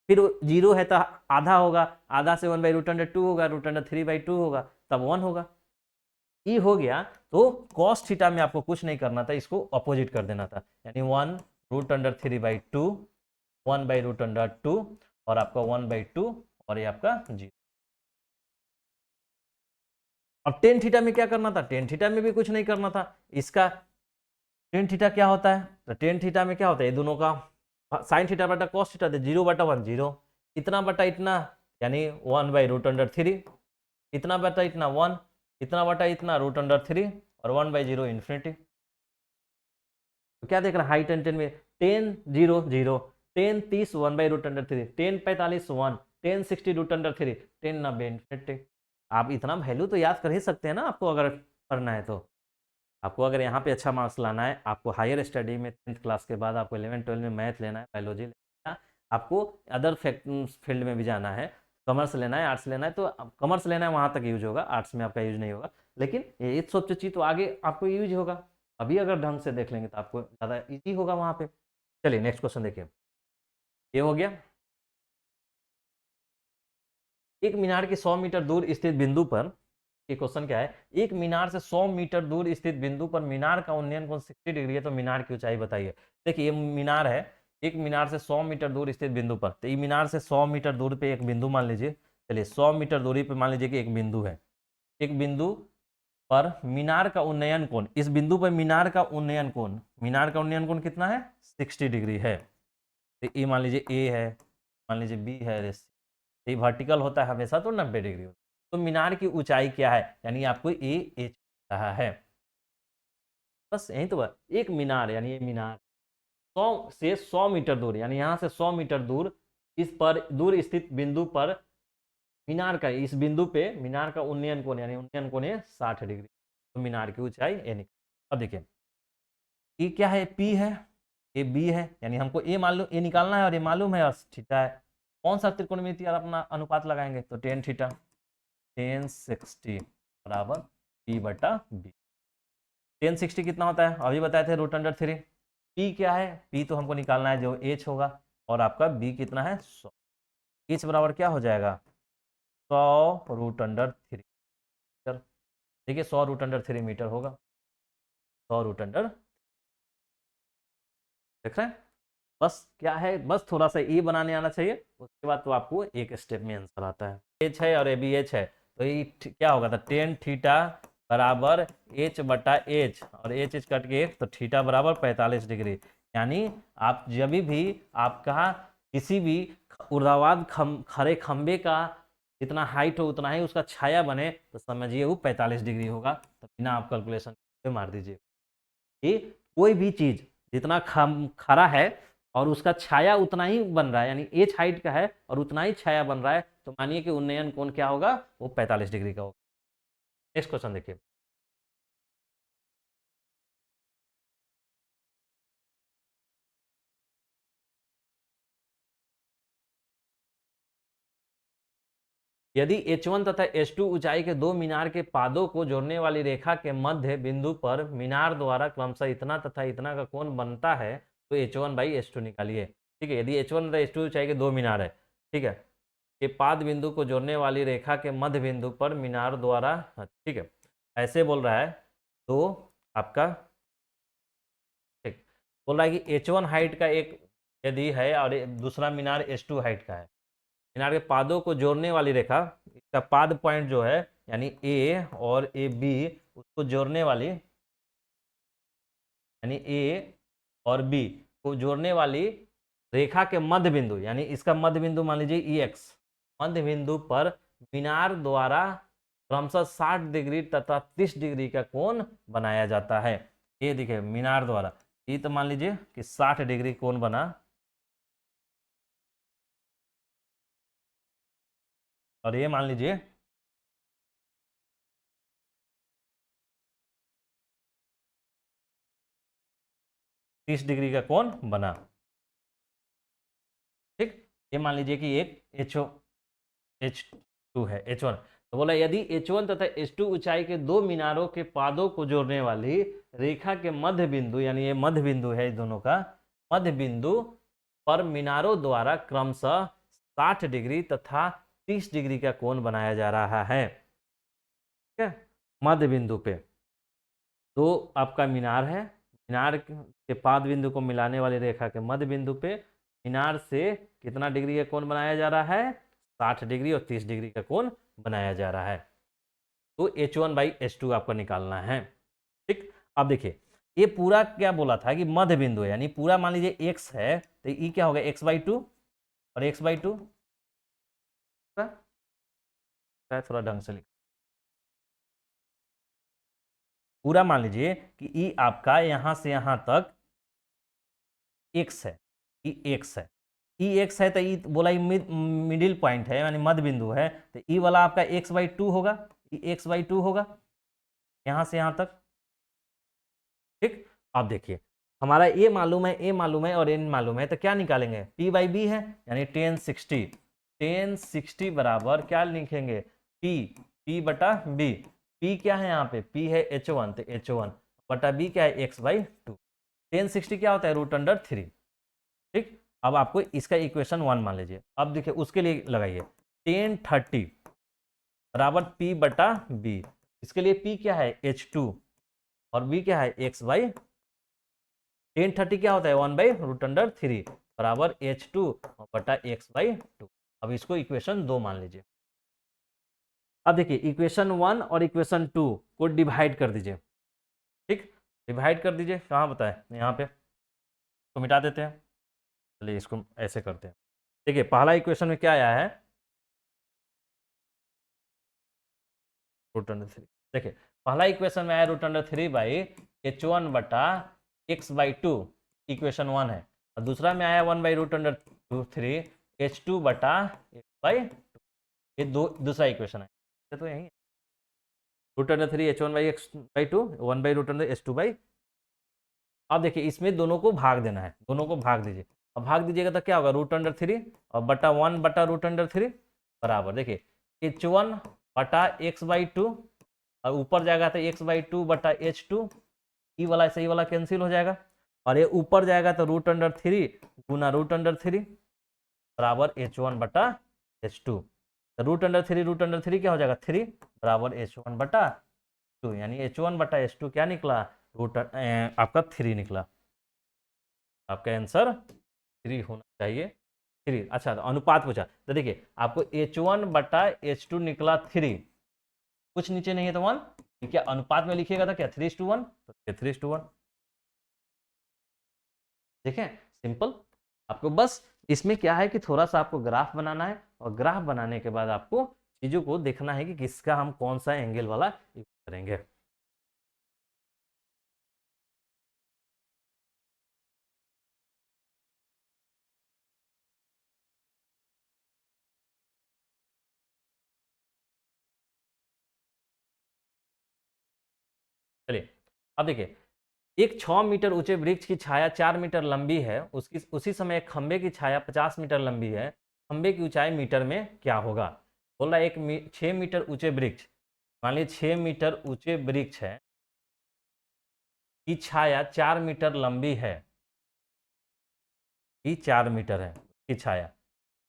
फिर 0 है तो आधा होगा, आधा से 1/√2 होगा, √3/2 होगा, तब 1 होगा। ई हो गया, तो कॉस थीटा में आपको कुछ नहीं करना था, इसको अपोजिट कर देना था, यानी 1√3/2 1/√2 और आपका 1/2 और ये आपका 0। अब टेन थीटा में क्या करना था, टेन थीटा में भी कुछ नहीं करना था। इसका टेन थीटा क्या होता है, तो टेन थीटा में क्या होता है, ये दोनों का साइन थीटा बटा कॉस थीटा, 0/1 0, इतना बटा इतना यानी 1/√3, इतना बटा इतना 1, इतना बटा इतना √3 और 1/0 इन्फिनिटी। तो क्या देख रहा है हाई टेन टेन में, 10 0 0, 10 30 1/√3, 10 45 1, 10 60 √3, 10 90 इन्फिनिटी। आप इतना वैल्यू तो याद कर ही सकते हैं ना, आपको अगर करना है तो। आपको अगर यहाँ पे अच्छा मार्क्स लाना है, आपको हायर स्टडी में 10th क्लास के बाद आपको 11 12 में मैथ लेना है, बायोलॉजी लेना है, आपको अदर फील्ड में भी जाना है, कॉमर्स लेना है आर्ट्स लेना है, तो कॉमर्स लेना है वहाँ तक यूज होगा, आर्ट्स में आपका यूज नहीं होगा, लेकिन ये सब चीज़ तो आगे आपको यूज होगा। अभी अगर ढंग से देख लेंगे तो आपको ज़्यादा ईजी होगा वहाँ पे। चलिए नेक्स्ट क्वेश्चन देखिए, ये हो गया। एक मीनार के 100 मीटर दूर स्थित बिंदु पर ये क्वेश्चन क्या है, एक मीनार से 100 मीटर दूर स्थित बिंदु पर मीनार का उन्नयन कोण 60 डिग्री है, तो मीनार की ऊंचाई बताइए। देखिए ये मीनार है, एक मीनार से 100 मीटर दूर स्थित बिंदु पर, तो ये मीनार से 100 मीटर दूर पे एक बिंदु मान लीजिए, चलिए 100 मीटर दूरी पे मान लीजिए कि एक बिंदु है, एक बिंदु पर मीनार का उन्नयन कोण, इस बिंदु पर मीनार का उन्नयन कोण, मीनार का उन्नयन कोण कितना है, 60 डिग्री है। तो ये मान लीजिए ए है, मान लीजिए बी है, ये वर्टिकल होता है हमेशा तो 90 डिग्री होता है। तो मीनार की ऊंचाई क्या है, यानी आपको ए एच रहा है, बस यही तो बात। एक मीनार यानी ये मीनार 100 से 100 मीटर दूर, यानी यहाँ से 100 मीटर दूर, इस पर दूर स्थित बिंदु पर मीनार का, इस बिंदु पे मीनार का उन्नयन कोण, यानी उन्नयन कोण है 60 डिग्री, तो मीनार की ऊंचाई ए निकल। अब देखिए ये क्या है, पी है, ये बी है, यानी हमको ए मालूम, ए निकालना है और ये मालूम है और थीटा है। कौन सा त्रिकोणमिति और अपना अनुपात लगाएंगे, तो टेन थीटा, टेन 60 बराबर पी बटा बी। टेन 60 कितना होता है, अभी बताए थे √3। पी क्या है, पी तो हमको निकालना है जो एच होगा, और आपका बी कितना है 100, एच बराबर क्या हो जाएगा 100√3। देखिए 100√3 मीटर होगा, 100√, देख रहे हैं। बस क्या है, बस थोड़ा सा ए बनाने आना चाहिए, उसके बाद तो आपको एक स्टेप में आंसर आता है। एच है और ए बी एच है, तो ये क्या होगा, तो टेन थीटा बराबर एच बटा एच, और एच एच कट के तो थीटा बराबर 45 डिग्री। यानी आप जब भी आपका किसी भी ऊर्ध्वाधर खड़े खंबे का जितना हाइट हो उतना ही उसका छाया बने, तो समझिए वो 45 डिग्री होगा। तो बिना आप कैलकुलेशन मार दीजिए, ये कोई भी चीज जितना खड़ा है और उसका छाया उतना ही बन रहा है, यानी एच हाइट का है और उतना ही छाया बन रहा है, तो मानिए कि उन्नयन कोण क्या होगा, वो 45 डिग्री का होगा। नेक्स्ट क्वेश्चन देखिए, यदि H1 तथा H2 ऊंचाई के दो मीनार के पादों को जोड़ने वाली रेखा के मध्य बिंदु पर मीनार द्वारा क्रमशः इतना तथा इतना का कोण बनता है, तो H1/H2 निकालिए। ठीक है, यदि H1 तथा H2 ऊंचाई के दो मीनार है, ठीक है, के पाद बिंदु को जोड़ने वाली रेखा के मध्य बिंदु पर मीनार द्वारा, ठीक है, ऐसे बोल रहा है, तो आपका ठीक बोल रहा है कि H1 हाइट का एक यदि है और दूसरा मीनार H2 हाइट का है, मीनार के पादों को जोड़ने वाली रेखा, इसका पाद पॉइंट जो है यानी ए और ए बी, उसको जोड़ने वाली, यानी ए और बी को जोड़ने वाली रेखा के मध्य बिंदु, यानी इसका मध्य बिंदु मान लीजिए ई एक्स, मध्य बिंदु पर मीनार द्वारा क्रमशः 60 डिग्री तथा 30 डिग्री का कोण बनाया जाता है। ये देखिए मीनार द्वारा, ये तो मान लीजिए कि 60 डिग्री कोण बना, और ये मान लीजिए 30 डिग्री का कोण बना। ठीक, ये मान लीजिए कि एक H2 है, H1, तो बोला यदि H1 तथा H2 ऊंचाई के दो मीनारों के पादों को जोड़ने वाली रेखा के मध्य बिंदु, यानी ये मध्य बिंदु है दोनों का, मध्य बिंदु पर मीनारों द्वारा क्रमशः 60 डिग्री तथा 30 डिग्री का कोण बनाया जा रहा है, ठीक है, मध्य बिंदु पे तो आपका मीनार है, मीनार के पाद बिंदु को मिलाने वाली रेखा के मध्य बिंदु पे मीनार से कितना डिग्री का कोण बनाया जा रहा है, 60 डिग्री और 30 डिग्री का कोण बनाया जा रहा है। तो H1/H2 आपका निकालना है। ठीक, अब देखिए ये पूरा क्या बोला था कि मध्य बिंदु है, यानी पूरा मान लीजिए x है, तो ये क्या होगा x/2 और x/2, थोड़ा ढंग से लिख, पूरा मान लीजिए कि ई आपका यहां से यहां तक x है, ई x है, ई x है, तो ई बोला मिडिल पॉइंट है यानी मध्य बिंदु है, तो ई वाला आपका x/2 होगा, ई x/2 होगा यहां से यहां तक। ठीक, अब देखिए हमारा ए मालूम है, ए मालूम है और एन मालूम है, तो क्या निकालेंगे, p/b है, यानी 1060 बराबर क्या लिखेंगे, p बटा b, p क्या है यहाँ पे, p है H1, तो H1 बटा b क्या है x/2, 1060 क्या होता है √3। ठीक, अब आपको इसका इक्वेशन 1 मान लीजिए, अब देखिए उसके लिए लगाइए 1030 बराबर p बटा b, इसके लिए P क्या है H2 और B क्या है x/tan30 क्या होता है 1/√3 बराबर H2 बटा x/2। अब इसको इक्वेशन 2 मान लीजिए। अब देखिए इक्वेशन 1 और इक्वेशन 2 को डिवाइड कर दीजिए। ठीक, डिवाइड कर दीजिए। कहाँ बताए, यहाँ पे तो मिटा देते हैं। चलिए इसको ऐसे करते हैं। देखिए पहला इक्वेशन में क्या आया है √3। देखिए पहला इक्वेशन में आया √3/H1 बटा x/2 इक्वेशन 1 है, और दूसरा में आया 1/√3 H2 बटा x/2। ये दूसरा इक्वेशन है, तो यही √3 H1/x/2 1/√3 H2। अब देखिए इसमें दोनों को भाग देना है, दोनों को भाग दीजिए। अब भाग दीजिएगा तो क्या होगा √3 और बटा 1 बटा √3 बराबर देखिए H1 बटा x/2 और ऊपर जाएगा तो x/2 बटा H2। ई वाला से ई वाला कैंसिल हो जाएगा, और ये ऊपर जाएगा तो √3 गुना √3 बराबर H1 बटा H2। तो √3 क्या हो जाएगा 3 बराबर H1 बटा 2, यानी H1 बटा H2 क्या निकला आपका 3 निकला। आपका आंसर 3 होना चाहिए, 3। अच्छा तो अनुपात पूछा, तो देखिए आपको H1 बटा H2 निकला 3, कुछ नीचे नहीं है तो 1। क्या अनुपात में लिखिएगा था क्या 3:1, तो 3:1। देखें सिंपल। आपको बस इसमें क्या है कि थोड़ा सा आपको ग्राफ बनाना है, और ग्राफ बनाने के बाद आपको चीजों को देखना है कि किसका हम कौन सा एंगल वाला यूज करेंगे। चलिए अब देखिए एक 6 मीटर ऊंचे वृक्ष की छाया 4 मीटर लंबी है, उसकी उसी समय एक खंबे की छाया 50 मीटर लंबी है, खंबे की ऊंचाई मीटर में क्या होगा। बोल रहा है 6 मीटर ऊंचे वृक्ष, मान लीजिए 6 मीटर ऊंचे वृक्ष है की छाया 4 मीटर लंबी है, की 4 मीटर है की छाया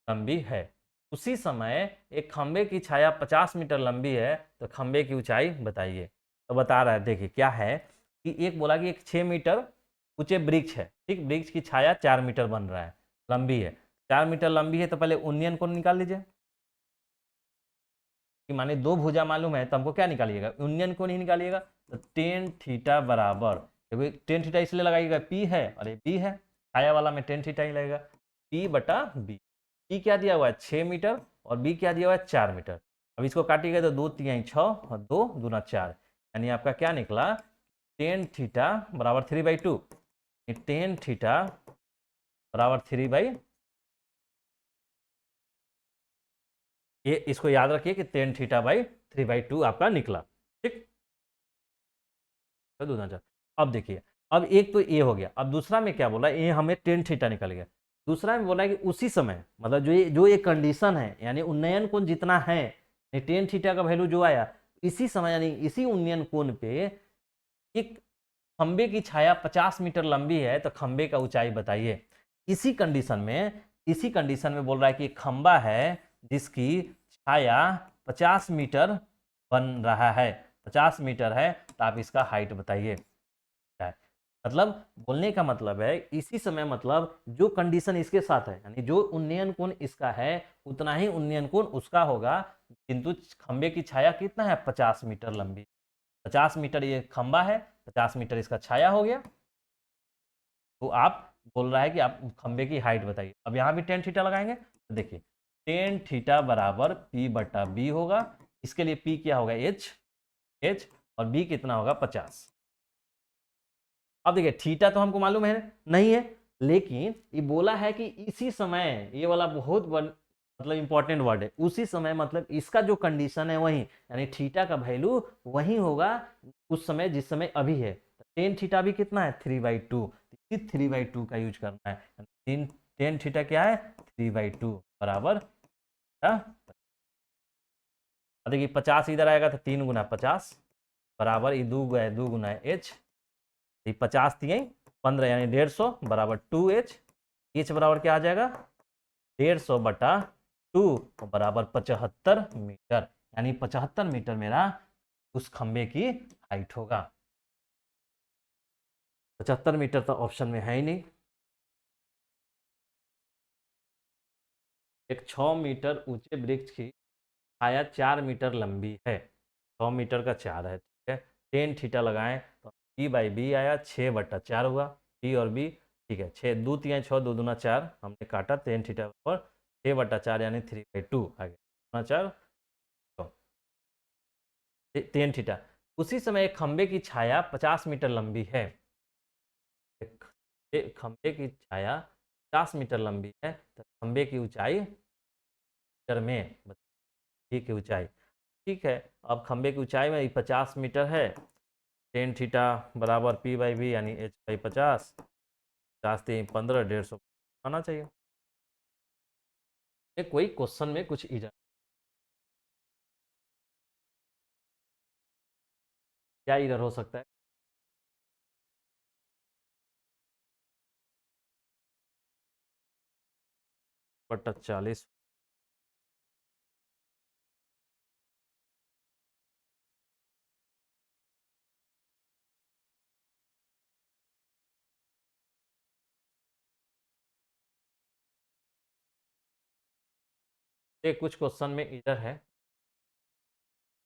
लंबी है, उसी समय एक खंबे की छाया 50 मीटर लंबी है, तो खंबे की ऊंचाई बताइए। तो बता रहा है देखिए क्या है कि एक बोला कि एक 6 मीटर ऊंचे वृक्ष है, ठीक, वृक्ष की छाया 4 मीटर बन रहा है, लंबी है, 4 मीटर लंबी है, तो पहले उन्नयन कोण निकाल लीजिए। कि माने दो भुजा मालूम है तो हमको क्या निकालिएगा, उन्नयन कोण ही निकालिएगा। तो टेन थीटा बराबर, टेन थीटा इसलिए लगाइएगा पी है और ये बी है, छाया वाला में टेन थीटा ही लगेगा, पी बटा बी। पी क्या दिया हुआ है 6 मीटर और बी क्या दिया हुआ है 4 मीटर। अब इसको काटिएगा तो 2 3 6 और 2 दूना 4, यानी आपका क्या निकला टेन थीटा बराबर 3/2। टेन थीटा बराबर 3/, ये इसको याद रखिए कि टेन थीटा बाई 3/2 आपका निकला। ठीक, तो दूना 4। अब देखिए अब एक तो ये हो गया, अब दूसरा में क्या बोला, ये हमें टेन थीटा निकल गया। दूसरा में बोला कि उसी समय मतलब जो ये कंडीशन है, यानी उन्नयन कोण जितना है, टेन थीटा का वैल्यू जो आया, इसी समय यानी इसी उन्नयन कोण पे एक खंबे की छाया 50 मीटर लंबी है, तो खंबे का ऊंचाई बताइए। इसी कंडीशन में बोल रहा है कि खंबा है जिसकी छाया 50 मीटर बन रहा है, 50 मीटर है, तो आप इसका हाइट बताइए। मतलब बोलने का मतलब है इसी समय मतलब जो कंडीशन इसके साथ है, यानी जो उन्नयन कोण इसका है उतना ही उन्नयन कोण उसका होगा, किंतु खंबे की छाया कितना है 50 मीटर लंबी, 50 मीटर ये खंबा है, 50 मीटर इसका छाया हो गया। तो आप बोल रहा है कि आप खंबे की हाइट बताइए। अब यहाँ भी टेन थीटा लगाएंगे तो देखिए टेन थीटा बराबर पी बटा बी होगा। इसके लिए पी क्या होगा एच और बी कितना होगा 50। अब देखिए थीटा तो हमको मालूम है नहीं है, लेकिन ये बोला है कि इसी समय, ये वाला बहुत मतलब इंपॉर्टेंट वर्ड है, उसी समय मतलब इसका जो कंडीशन है वही, यानी थीटा का वैल्यू वही होगा उस समय जिस समय अभी है। टेन थीटा भी कितना है 3/2, 3/2 का यूज करना है। टेन थीटा क्या है 3/2 बराबर, देखिए 50 इधर आएगा तो 3 गुना 50 बराबर ये 2 गुना एच, 50 3 15 यानी 150 बराबर 2h। एच बराबर क्या आ जाएगा 150 बटा 2 बराबर 75 मीटर, यानी 75 मीटर मेरा उस खंबे की हाइट होगा। 75 मीटर तो ऑप्शन में है ही नहीं। एक 6 मीटर ऊंचे वृक्ष की छाया 4 मीटर लंबी है, 100 मीटर का 4 है, ठीक है। टेन थीटा लगाएं तो पी बाई बी आया, 6/4 हुआ, पी और बी, ठीक है। 6 2 3 6 2 दूना 4, हमने काटा टेन थीटा पर 6/4 यानी 3/2 आ गया, 4 टेन थीटा। उसी समय एक खंबे की छाया 50 मीटर लंबी है, एक खंबे की छाया 50 मीटर लंबी है, तो खंबे की ऊंचाई मीटर में, ठीक है ऊंचाई, ठीक है। अब खंबे की ऊंचाई में 50 मीटर है, टेन थीटा बराबर पी बाई बी यानी एच बाई 50, 50 3 15 150 आना चाहिए। ये कोई क्वेश्चन में कुछ इधर क्या इधर हो सकता है? बटा 40, ये कुछ क्वेश्चन में इधर है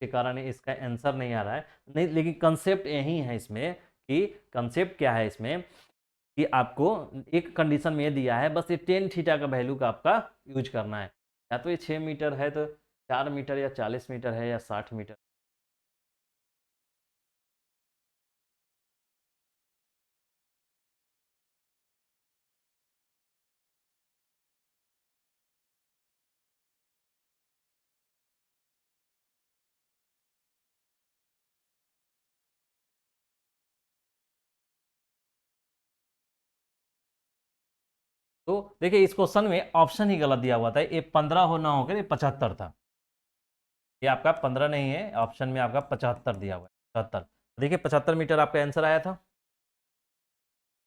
के कारण इसका आंसर नहीं आ रहा है, नहीं, लेकिन कंसेप्ट यही है इसमें कि कंसेप्ट क्या है इसमें कि आपको एक कंडीशन में दिया है, बस ये टेन थीटा का वैल्यू का आपका यूज करना है, या तो ये 6 मीटर है तो 4 मीटर, या 40 मीटर है या 60 मीटर। तो देखिए इस क्वेश्चन में ऑप्शन ही गलत दिया हुआ था, ये 15 हो ना होकर ये 75 था, ये आपका 15 नहीं है, ऑप्शन में आपका 75 दिया हुआ है, 75। देखिए 75 मीटर आपका आंसर आया था,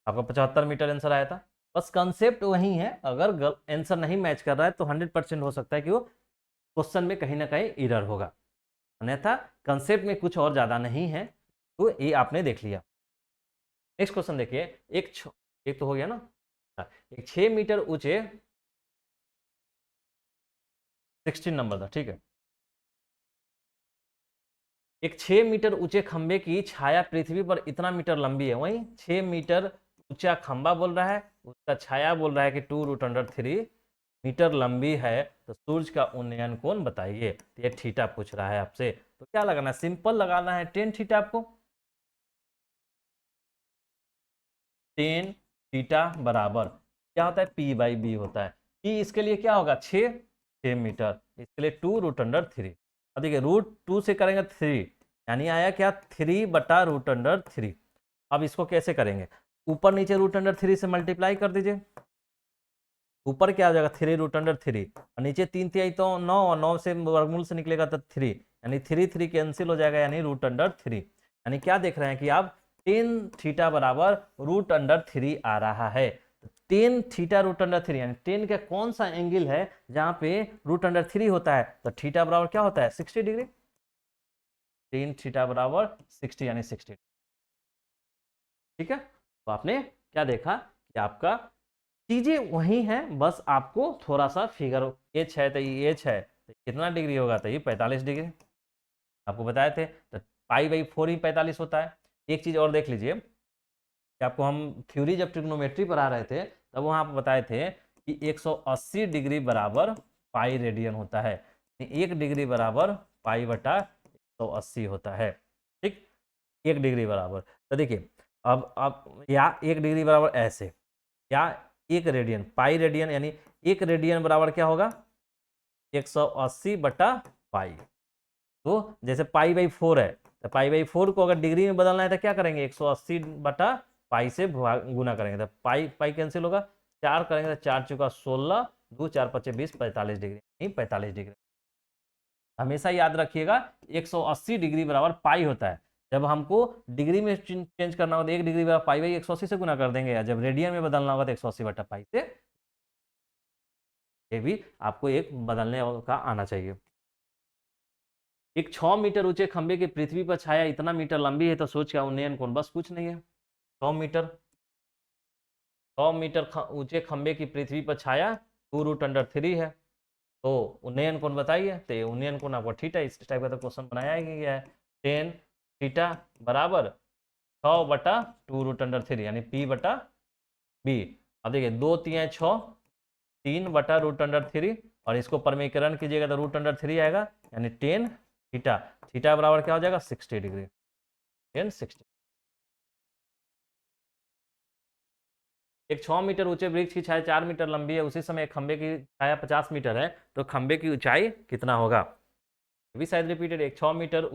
आपका 75 मीटर आंसर आया था। बस कंसेप्ट वही है, अगर आंसर नहीं मैच कर रहा है तो 100% हो सकता है कि वो क्वेश्चन में कहीं ना कहीं एरर होगा, अन्यथा कंसेप्ट में कुछ और ज्यादा नहीं है। तो ये आपने देख लिया। नेक्स्ट क्वेश्चन देखिए, एक तो हो गया ना, एक 6 मीटर ऊंचे, 16 नंबर था, ठीक है। एक 6 मीटर ऊंचे खंबे की छाया पृथ्वी पर इतना मीटर लंबी है, वहीं 6 मीटर ऊंचा खंबा बोल रहा है, उसका छाया बोल रहा है कि 2√3 मीटर लंबी है, तो सूर्य का उन्नयन कोण बताइए। तो ये थीटा पूछ रहा है आपसे, तो क्या लगाना है, सिंपल लगाना है टेन थीटा आपको। टेन थीटा बराबर क्या होता है, पी बाई बी होता है। पी इसके लिए क्या होगा, 6 मीटर, इसके लिए 2√3। अब देखिए √2 से करेंगे 3, यानी आया क्या 3/√3। अब इसको कैसे करेंगे, ऊपर नीचे √3 से मल्टीप्लाई कर दीजिए, ऊपर क्या आ जाएगा 3√3, और नीचे 3 तो 9, और 9 से वर्गमूल से निकलेगा तो 3, यानी 3 कैंसिल हो जाएगा, यानी √3। यानी क्या देख रहे हैं कि आप टेन थीटा बराबर √3 आ रहा है। टेन थीटा √3 यानी टेन का कौन सा एंगल है जहां पे √3 होता है, तो थीटा बराबर क्या होता है 60 डिग्री, टेन थीटा बराबर 60 यानी 60, ठीक है। तो आपने क्या देखा कि आपका चीजें वही हैं, बस आपको थोड़ा सा फिगर, एच है तो ये एच है तो कितना डिग्री होगा, तो ये 45 डिग्री आपको बताए थे, तो पाई/4 ही 45 होता है। एक चीज और देख लीजिए कि आपको हम थ्योरी जब ट्रिग्नोमेट्री पढ़ा रहे थे तब वहां आप बताए थे कि 180 डिग्री बराबर पाई रेडियन होता है, 1 डिग्री बराबर पाई/180 होता है, ठीक। 1 डिग्री बराबर, तो देखिए अब या 1 डिग्री बराबर ऐसे, या 1 रेडियन, पाई रेडियन यानी 1 रेडियन बराबर क्या होगा 180/पाई। तो जैसे पाई/4 है, तो पाई/4 को अगर डिग्री में बदलना है तो क्या करेंगे 180/पाई से गुना करेंगे, तो पाई पाई कैंसिल होगा, 4 करेंगे तो 4×4 = 16, 2×4 = 20, 45 डिग्री, नहीं 45 डिग्री। हमेशा याद रखिएगा 180 डिग्री बराबर पाई होता है, जब हमको डिग्री में चेंज करना होगा तो 1 डिग्री बराबर पाई/180 से गुना कर देंगे, या जब रेडियन में बदलना होगा तो 180/पाई से। ये भी आपको एक बदलने का आना चाहिए। एक 6 मीटर ऊंचे खंबे की पृथ्वी पर छाया इतना मीटर लंबी है तो सोच क्या उन्नयन कोण, बस कुछ नहीं है। 100 मीटर ऊंचे खंबे की पृथ्वी पर छाया 2√3 है, तो उन्नयन कोण बताइए। तो ये उन्नयन कोण आपको थीटा, इस टाइप का तो क्वेश्चन बनाया ही गया है। टेन थीटा बराबर 100/2√3 यानी P/B। अब देखिए 2 3 6, 3/√3 और इसको परमीकरण कीजिएगा तो √3 आएगा, यानी टेन थीटा। थीटा बराबर क्या हो जाएगा 60 डिग्री, टेन 60। एक 6 मीटर ऊंचे वृक्ष की छाया 4 मीटर लंबी है, उसी समय एक खंबे की छाया 50 मीटर है, तो खंबे की ऊंचाई कितना होगा। भी शायद रिपीटेड। एक 6 मीटर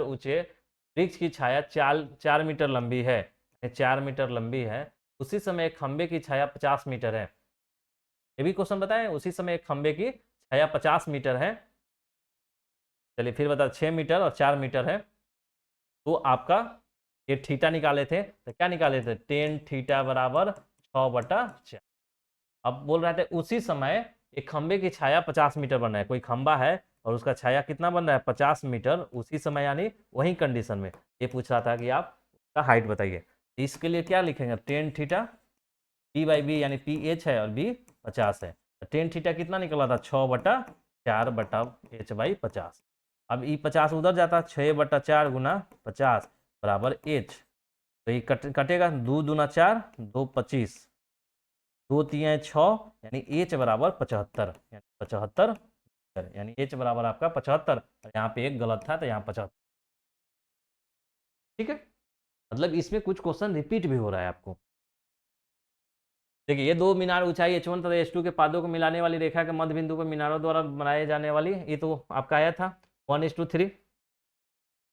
ऊंचे वृक्ष की छाया 4 मीटर लंबी है, 4 मीटर लंबी है, उसी समय एक खंबे की छाया 50 मीटर है। ये भी क्वेश्चन बताएं, उसी समय एक खंबे की छाया 50 मीटर है। चलिए फिर बता, 6 मीटर और 4 मीटर है, तो आपका ये थीटा निकाले थे, तो क्या निकाले थे, टेन थीटा बराबर 6/4। अब बोल रहे थे उसी समय एक खंबे की छाया 50 मीटर बन रहा है, कोई खंबा है और उसका छाया कितना बन रहा है 50 मीटर उसी समय, यानी वही कंडीशन में ये पूछ रहा था कि आप उसका हाइट बताइए। इसके लिए क्या लिखेंगे, टेन थीटा P/B यानी PH है और B 50 है, तो टेन थीटा कितना निकला था 6/4/H/50। अब ई 50 उधर जाता, 6/4 गुना 50 बराबर H, तो ये कटेगा, 2 दूना 4, 2 25, 2 3 6, यानी H बराबर 75, यानी 75, यानी H बराबर आपका 75। यहाँ पे एक गलत था तो यहाँ 75। ठीक है, मतलब इसमें कुछ क्वेश्चन रिपीट भी हो रहा है आपको। देखिए ये दो मीनार ऊंचाई H1 तथा H2 के पादों को मिलाने वाली रेखा के मध्य बिंदु पर मीनारों द्वारा बनाए जाने वाली, ये तो आपका आया था 1:3।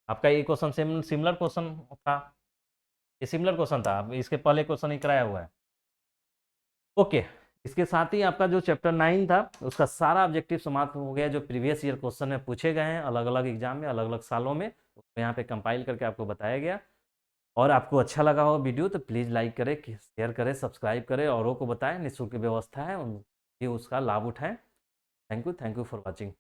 आपका ये क्वेश्चन सिमिलर क्वेश्चन था, ये सिमिलर क्वेश्चन था, इसके पहले क्वेश्चन ही कराया हुआ है। ओके, इसके साथ ही आपका जो चैप्टर 9 था उसका सारा ऑब्जेक्टिव समाप्त हो गया, जो प्रीवियस ईयर क्वेश्चन में पूछे गए हैं अलग अलग एग्जाम में अलग अलग सालों में, उसको यहाँ पे कंपाइल करके आपको बताया गया। और आपको अच्छा लगा हो वीडियो तो प्लीज़ लाइक करें, शेयर करें, सब्सक्राइब करें, औरों को बताएं, निःशुल्क व्यवस्था है, ये उसका लाभ उठाएं। Thank you for watching.